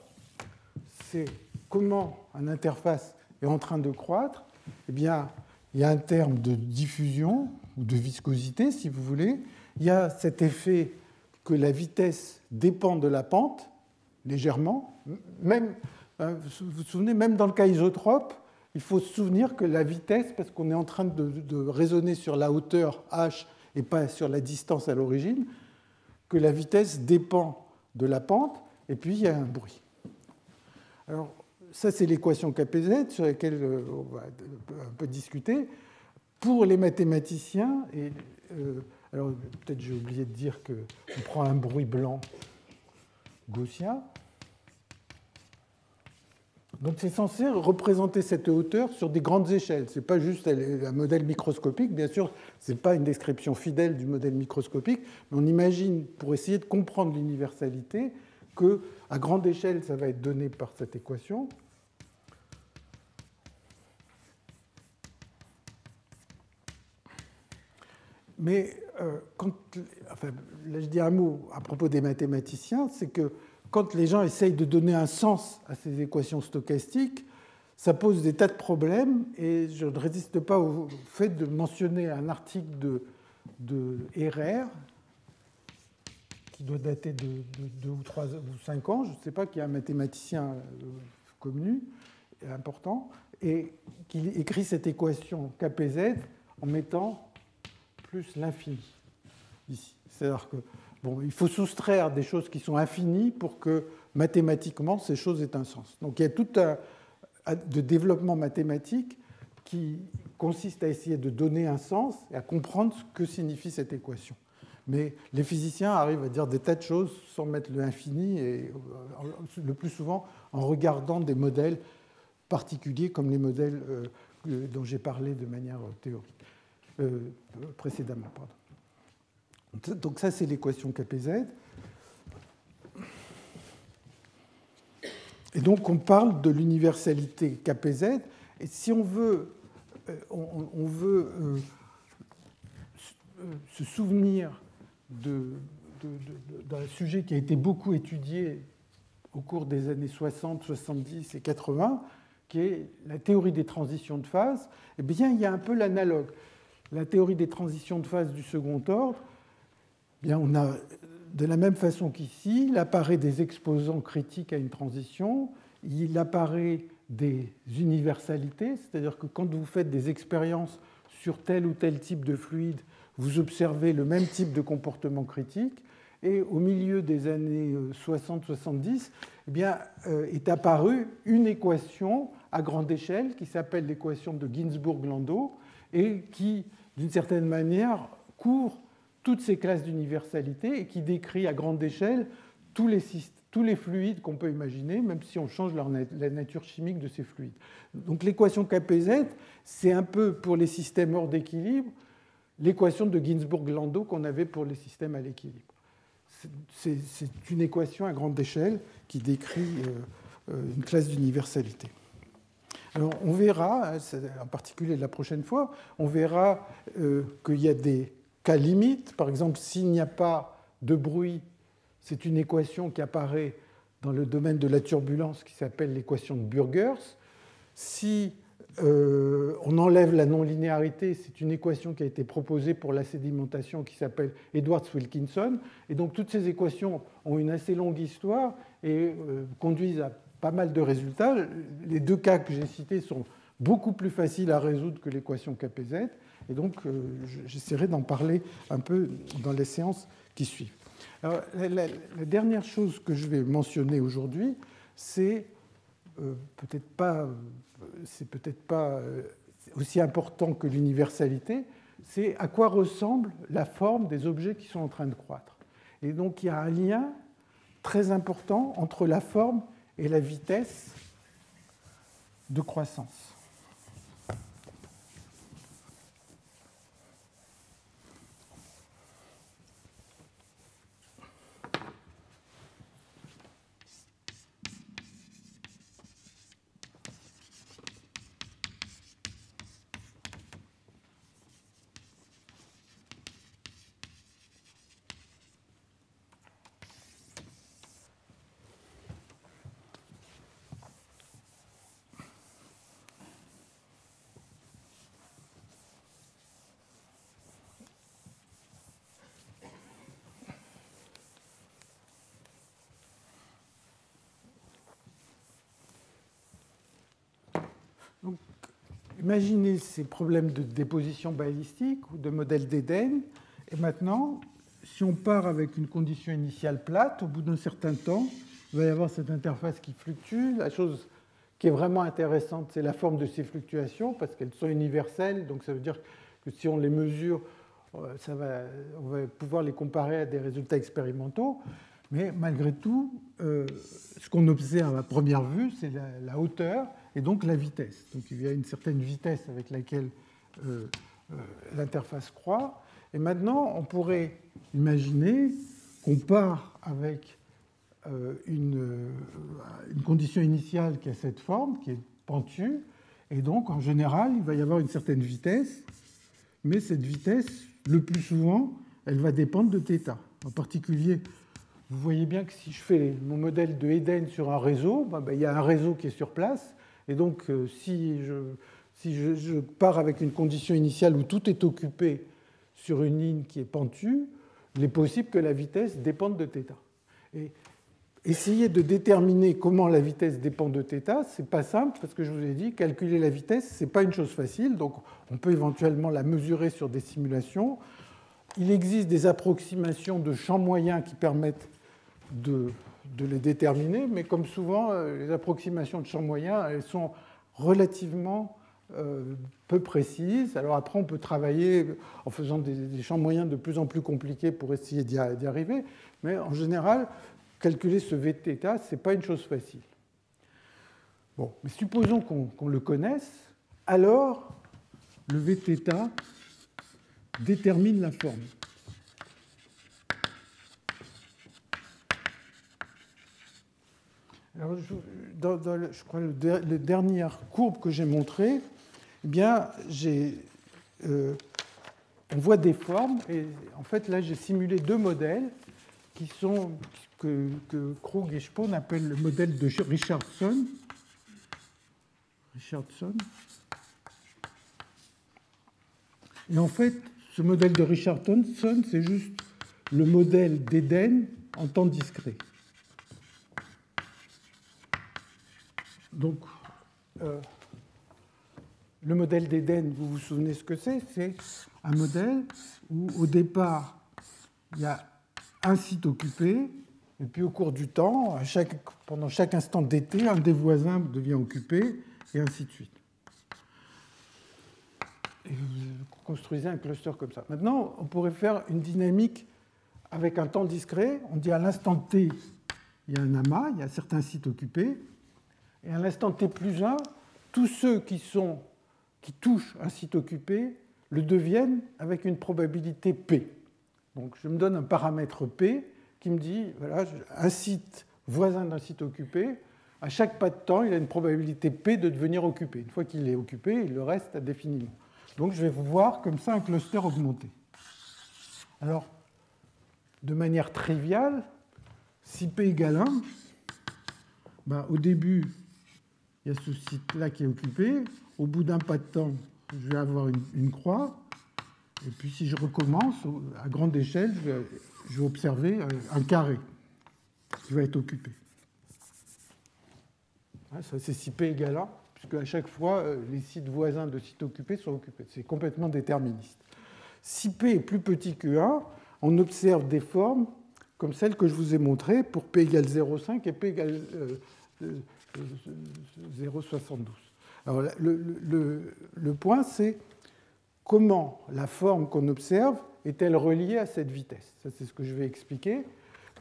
c'est comment une interface est en train de croître. Eh bien, il y a un terme de diffusion ou de viscosité, si vous voulez. Il y a cet effet que la vitesse dépend de la pente, légèrement. Même, vous vous souvenez, même dans le cas isotrope, il faut se souvenir que la vitesse, parce qu'on est en train de raisonner sur la hauteur h et pas sur la distance à l'origine, que la vitesse dépend de la pente, et puis il y a un bruit. Alors, ça, c'est l'équation KPZ sur laquelle on va un peu discuter. Pour les mathématiciens, et, alors peut-être j'ai oublié de dire qu'on prend un bruit blanc gaussien. Donc c'est censé représenter cette hauteur sur des grandes échelles. Ce n'est pas juste un modèle microscopique. Bien sûr, ce n'est pas une description fidèle du modèle microscopique, mais on imagine, pour essayer de comprendre l'universalité, qu'à grande échelle, ça va être donné par cette équation. Mais là je dis un mot à propos des mathématiciens, c'est que quand les gens essayent de donner un sens à ces équations stochastiques, ça pose des tas de problèmes, et je ne résiste pas au fait de mentionner un article de Herrère, qui doit dater de 2 ou 3 ou 5 ans, je ne sais pas, qui est un mathématicien connu, important, et qui écrit cette équation KPZ en mettant plus l'infini ici. C'est-à-dire que bon, il faut soustraire des choses qui sont infinies pour que mathématiquement ces choses aient un sens. Donc il y a tout un de développement mathématique qui consiste à essayer de donner un sens et à comprendre ce que signifie cette équation. Mais les physiciens arrivent à dire des tas de choses sans mettre le infini, et le plus souvent en regardant des modèles particuliers comme les modèles dont j'ai parlé de manière théorique. Précédemment. Pardon. Donc ça, c'est l'équation KPZ. Et donc, on parle de l'universalité KPZ. Et si on veut, se souvenir d'un sujet qui a été beaucoup étudié au cours des années 60, 70 et 80, qui est la théorie des transitions de phase, eh bien, il y a un peu l'analogue. La théorie des transitions de phase du second ordre, eh bien, on a, de la même façon qu'ici, il apparaît des exposants critiques à une transition, il apparaît des universalités, c'est-à-dire que quand vous faites des expériences sur tel ou tel type de fluide, vous observez le même type de comportement critique, et au milieu des années 60-70, eh bien, est apparue une équation à grande échelle qui s'appelle l'équation de Ginzburg-Landau, et qui, d'une certaine manière, couvre toutes ces classes d'universalité et qui décrit à grande échelle tous les fluides qu'on peut imaginer, même si on change la nature chimique de ces fluides. Donc l'équation KPZ, c'est un peu pour les systèmes hors d'équilibre l'équation de Ginzburg-Landau qu'on avait pour les systèmes à l'équilibre. C'est une équation à grande échelle qui décrit une classe d'universalité. Alors, on verra, en particulier la prochaine fois, on verra qu'il y a des cas limites. Par exemple, s'il n'y a pas de bruit, c'est une équation qui apparaît dans le domaine de la turbulence qui s'appelle l'équation de Burgers. Si on enlève la non-linéarité, c'est une équation qui a été proposée pour la sédimentation qui s'appelle Edwards-Wilkinson. Et donc, toutes ces équations ont une assez longue histoire et conduisent à pas mal de résultats. Les deux cas que j'ai cités sont beaucoup plus faciles à résoudre que l'équation KPZ. Et donc, j'essaierai d'en parler un peu dans les séances qui suivent. Alors, la dernière chose que je vais mentionner aujourd'hui, c'est peut-être pas aussi important que l'universalité, c'est à quoi ressemble la forme des objets qui sont en train de croître. Et donc, il y a un lien très important entre la forme et la vitesse de croissance. Donc, imaginez ces problèmes de déposition balistique ou de modèle d'Eden. Et maintenant, si on part avec une condition initiale plate, au bout d'un certain temps, il va y avoir cette interface qui fluctue. La chose qui est vraiment intéressante, c'est la forme de ces fluctuations, parce qu'elles sont universelles. Donc ça veut dire que si on les mesure, on va pouvoir les comparer à des résultats expérimentaux. Mais malgré tout, ce qu'on observe à première vue, c'est la hauteur et donc la vitesse. Donc il y a une certaine vitesse avec laquelle l'interface croît. Et maintenant, on pourrait imaginer qu'on part avec une condition initiale qui a cette forme, qui est pentue, et donc en général, il va y avoir une certaine vitesse, mais cette vitesse, le plus souvent, elle va dépendre de θ. En particulier, vous voyez bien que si je fais mon modèle de Eden sur un réseau, il y a un réseau qui est sur place, et donc si je pars avec une condition initiale où tout est occupé sur une ligne qui est pentue, il est possible que la vitesse dépende de θ. Et essayer de déterminer comment la vitesse dépend de θ, ce n'est pas simple, parce que je vous ai dit, calculer la vitesse, ce n'est pas une chose facile, donc on peut éventuellement la mesurer sur des simulations. Il existe des approximations de champs moyens qui permettent de les déterminer, mais comme souvent, les approximations de champs moyens, elles sont relativement peu précises. Alors après, on peut travailler en faisant des champs moyens de plus en plus compliqués pour essayer d'y arriver, mais en général, calculer ce Vθ, ce n'est pas une chose facile. Bon, mais supposons qu'on le connaisse, alors le Vθ détermine la forme. Alors, je crois la dernière courbe que j'ai montrée, eh bien, on voit des formes, et en fait, là, j'ai simulé deux modèles qui sont que Krug et Spohn appellent le modèle de Richardson. Et en fait, ce modèle de Richardson, c'est juste le modèle d'Eden en temps discret. Donc, le modèle d'Eden, vous vous souvenez ce que c'est? C'est un modèle où, au départ, il y a un site occupé, et puis au cours du temps, pendant chaque instant d'été, un des voisins devient occupé, et ainsi de suite. Et vous construisez un cluster comme ça. Maintenant, on pourrait faire une dynamique avec un temps discret. On dit à l'instant t, il y a un amas, il y a certains sites occupés, et à l'instant t plus 1, tous ceux qui touchent un site occupé le deviennent avec une probabilité P. Donc je me donne un paramètre P qui me dit, voilà, un site voisin d'un site occupé, à chaque pas de temps, il a une probabilité P de devenir occupé. Une fois qu'il est occupé, il le reste indéfiniment. Donc je vais vous voir comme ça un cluster augmenté. Alors, de manière triviale, si P égale 1, au début, il y a ce site-là qui est occupé. Au bout d'un pas de temps, je vais avoir une croix. Et puis si je recommence, à grande échelle, je vais observer un carré qui va être occupé. Ça, c'est si P égale 1, puisque à chaque fois, les sites voisins de sites occupés sont occupés. C'est complètement déterministe. Si P est plus petit que 1, on observe des formes comme celles que je vous ai montrées pour P égale 0,5 et P égale 0,72. Alors, le point, c'est comment la forme qu'on observe est-elle reliée à cette vitesse? Ça, c'est ce que je vais expliquer.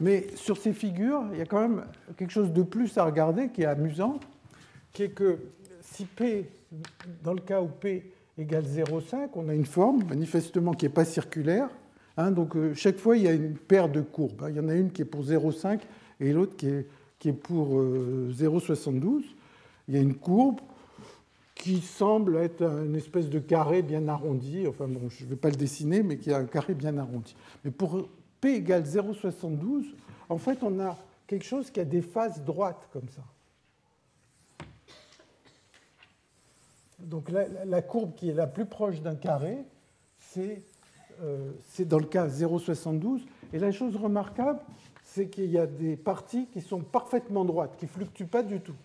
Mais sur ces figures, il y a quand même quelque chose de plus à regarder qui est amusant, qui est que si P, dans le cas où P égale 0,5, on a une forme, manifestement, qui n'est pas circulaire. Donc, chaque fois, il y a une paire de courbes. Il y en a une qui est pour 0,5 et l'autre qui est pour 0,72. Il y a une courbe qui semble être une espèce de carré bien arrondi. Enfin bon, je ne vais pas le dessiner, mais qui a un carré bien arrondi. Mais pour P égale 0,72, en fait, on a quelque chose qui a des faces droites comme ça. Donc la courbe qui est la plus proche d'un carré, c'est dans le cas 0,72. Et la chose remarquable, c'est qu'il y a des parties qui sont parfaitement droites, qui ne fluctuent pas du tout.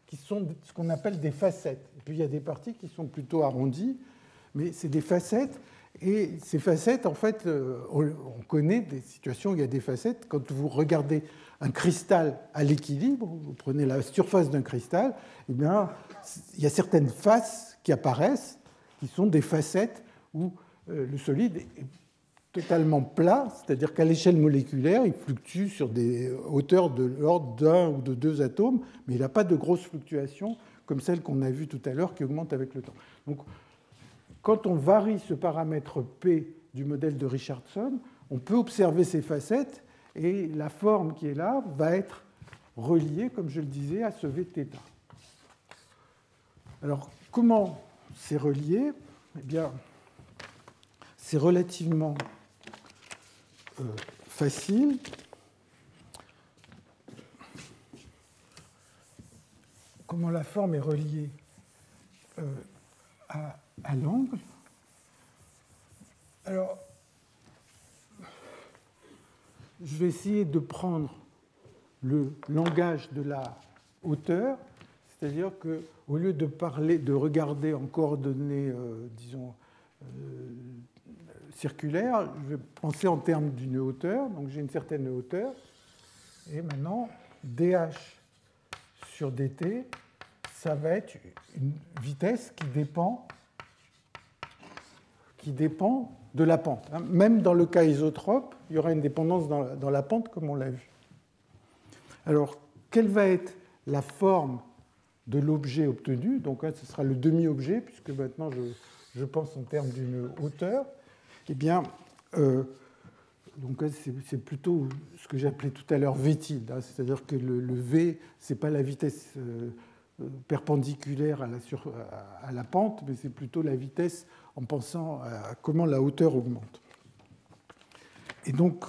qui sont ce qu'on appelle des facettes. Et puis il y a des parties qui sont plutôt arrondies, mais c'est des facettes. Et ces facettes, en fait, on connaît des situations où il y a des facettes. Quand vous regardez un cristal à l'équilibre, vous prenez la surface d'un cristal, eh bien, il y a certaines faces qui apparaissent, qui sont des facettes où le solide est totalement plat, c'est-à-dire qu'à l'échelle moléculaire, il fluctue sur des hauteurs de l'ordre d'un ou de deux atomes, mais il n'a pas de grosses fluctuations comme celles qu'on a vues tout à l'heure qui augmentent avec le temps. Donc, quand on varie ce paramètre P du modèle de Richardson, on peut observer ces facettes et la forme qui est là va être reliée, comme je le disais, à ce Vθ. Alors, comment c'est relié? Eh bien, c'est relativement facile. Comment la forme est reliée à l'angle. Alors, je vais essayer de prendre le langage de la hauteur, c'est-à-dire qu'au lieu de regarder en coordonnées, disons, circulaires, je vais penser en termes d'une hauteur. Donc j'ai une certaine hauteur. Et maintenant, dH sur dt, ça va être une vitesse qui dépend de la pente. Même dans le cas isotrope, il y aura une dépendance dans la pente, comme on l'a vu. Alors, quelle va être la forme de l'objet obtenu? Donc, ce sera le demi-objet, puisque maintenant, je pense en termes d'une hauteur. Eh bien, donc c'est plutôt ce que j'appelais tout à l'heure v tilde, c'est-à-dire que le v, ce n'est pas la vitesse perpendiculaire à la pente, mais c'est plutôt la vitesse en pensant à comment la hauteur augmente. Et donc,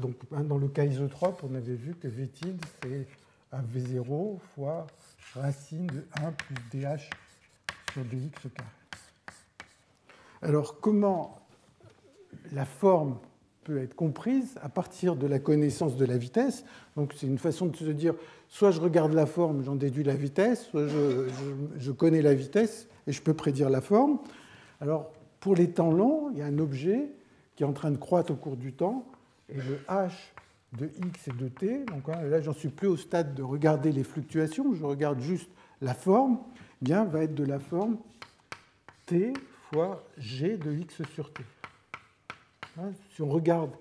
donc dans le cas isotrope, on avait vu que v tilde, c'est un v0 fois racine de 1 plus dh sur dx carré. Alors, comment la forme peut être comprise à partir de la connaissance de la vitesse? Donc, c'est une façon de se dire, soit je regarde la forme, j'en déduis la vitesse, soit je connais la vitesse et je peux prédire la forme. Alors, pour les temps longs, il y a un objet qui est en train de croître au cours du temps, et le h de x et de t, donc là, j'en suis plus au stade de regarder les fluctuations, je regarde juste la forme, eh bien, va être de la forme t fois g de x sur t. Si on regarde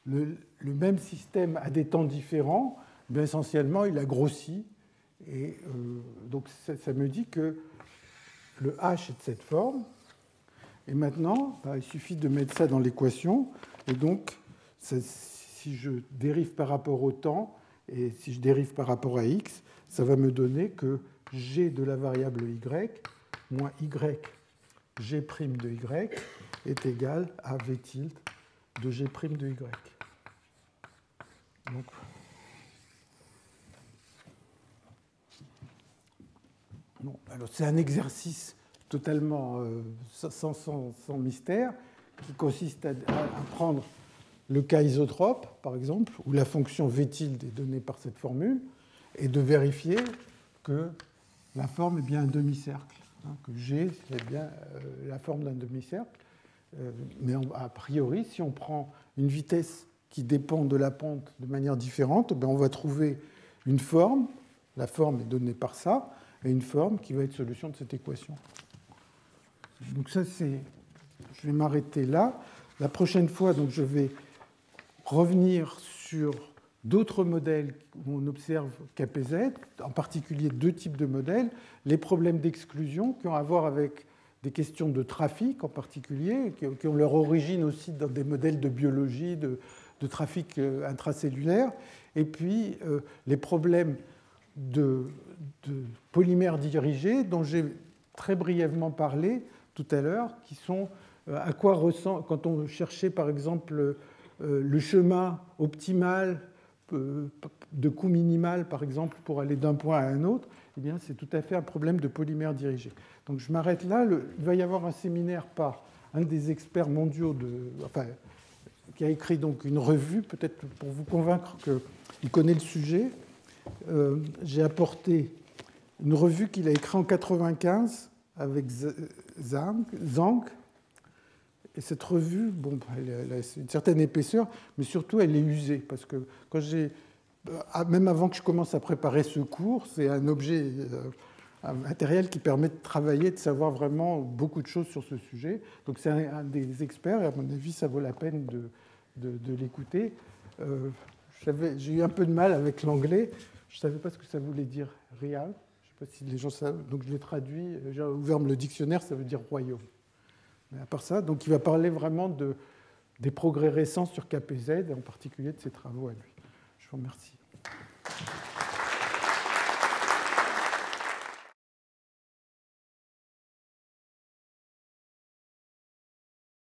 le même système à des temps différents, bien essentiellement, il a grossi. Et donc, ça me dit que le h est de cette forme. Et maintenant, il suffit de mettre ça dans l'équation. Et donc, si je dérive par rapport au temps et si je dérive par rapport à x, ça va me donner que g de la variable y moins y g' de y est égal à v tilde de g' de y. Donc, bon, alors c'est un exercice totalement sans mystère qui consiste à prendre le cas isotrope, par exemple, où la fonction v tilde est donnée par cette formule, et de vérifier que la forme est bien un demi-cercle, que G c'est bien la forme d'un demi-cercle. Mais a priori, si on prend une vitesse qui dépend de la pente de manière différente, on va trouver une forme, la forme est donnée par ça, et une forme qui va être solution de cette équation. Donc ça, je vais m'arrêter là. La prochaine fois, donc, je vais revenir sur d'autres modèles où on observe KPZ, en particulier deux types de modèles, les problèmes d'exclusion qui ont à voir avec des questions de trafic en particulier, qui ont leur origine aussi dans des modèles de biologie, de trafic intracellulaire, et puis les problèmes de polymères dirigés dont j'ai très brièvement parlé tout à l'heure, qui sont à quoi ressemble, quand on cherchait par exemple le chemin optimal de coût minimal, par exemple, pour aller d'un point à un autre, eh bien, c'est tout à fait un problème de polymère dirigé. Donc je m'arrête là. Il va y avoir un séminaire par un des experts mondiaux qui a écrit donc une revue, peut-être pour vous convaincre qu'il connaît le sujet. j'ai apporté une revue qu'il a écrite en 1995 avec Zhang. Et cette revue, bon, elle a une certaine épaisseur, mais surtout elle est usée, parce que quand même avant que je commence à préparer ce cours, c'est un objet, un matériel qui permet de travailler, de savoir vraiment beaucoup de choses sur ce sujet. Donc c'est un des experts, et à mon avis, ça vaut la peine de l'écouter. J'ai eu un peu de mal avec l'anglais, je ne savais pas ce que ça voulait dire real. Je ne sais pas si les gens savent, donc je l'ai traduit, j'ai ouvert le dictionnaire, ça veut dire royaume. Mais à part ça, donc il va parler vraiment des progrès récents sur KPZ, et en particulier de ses travaux à lui. Je vous remercie.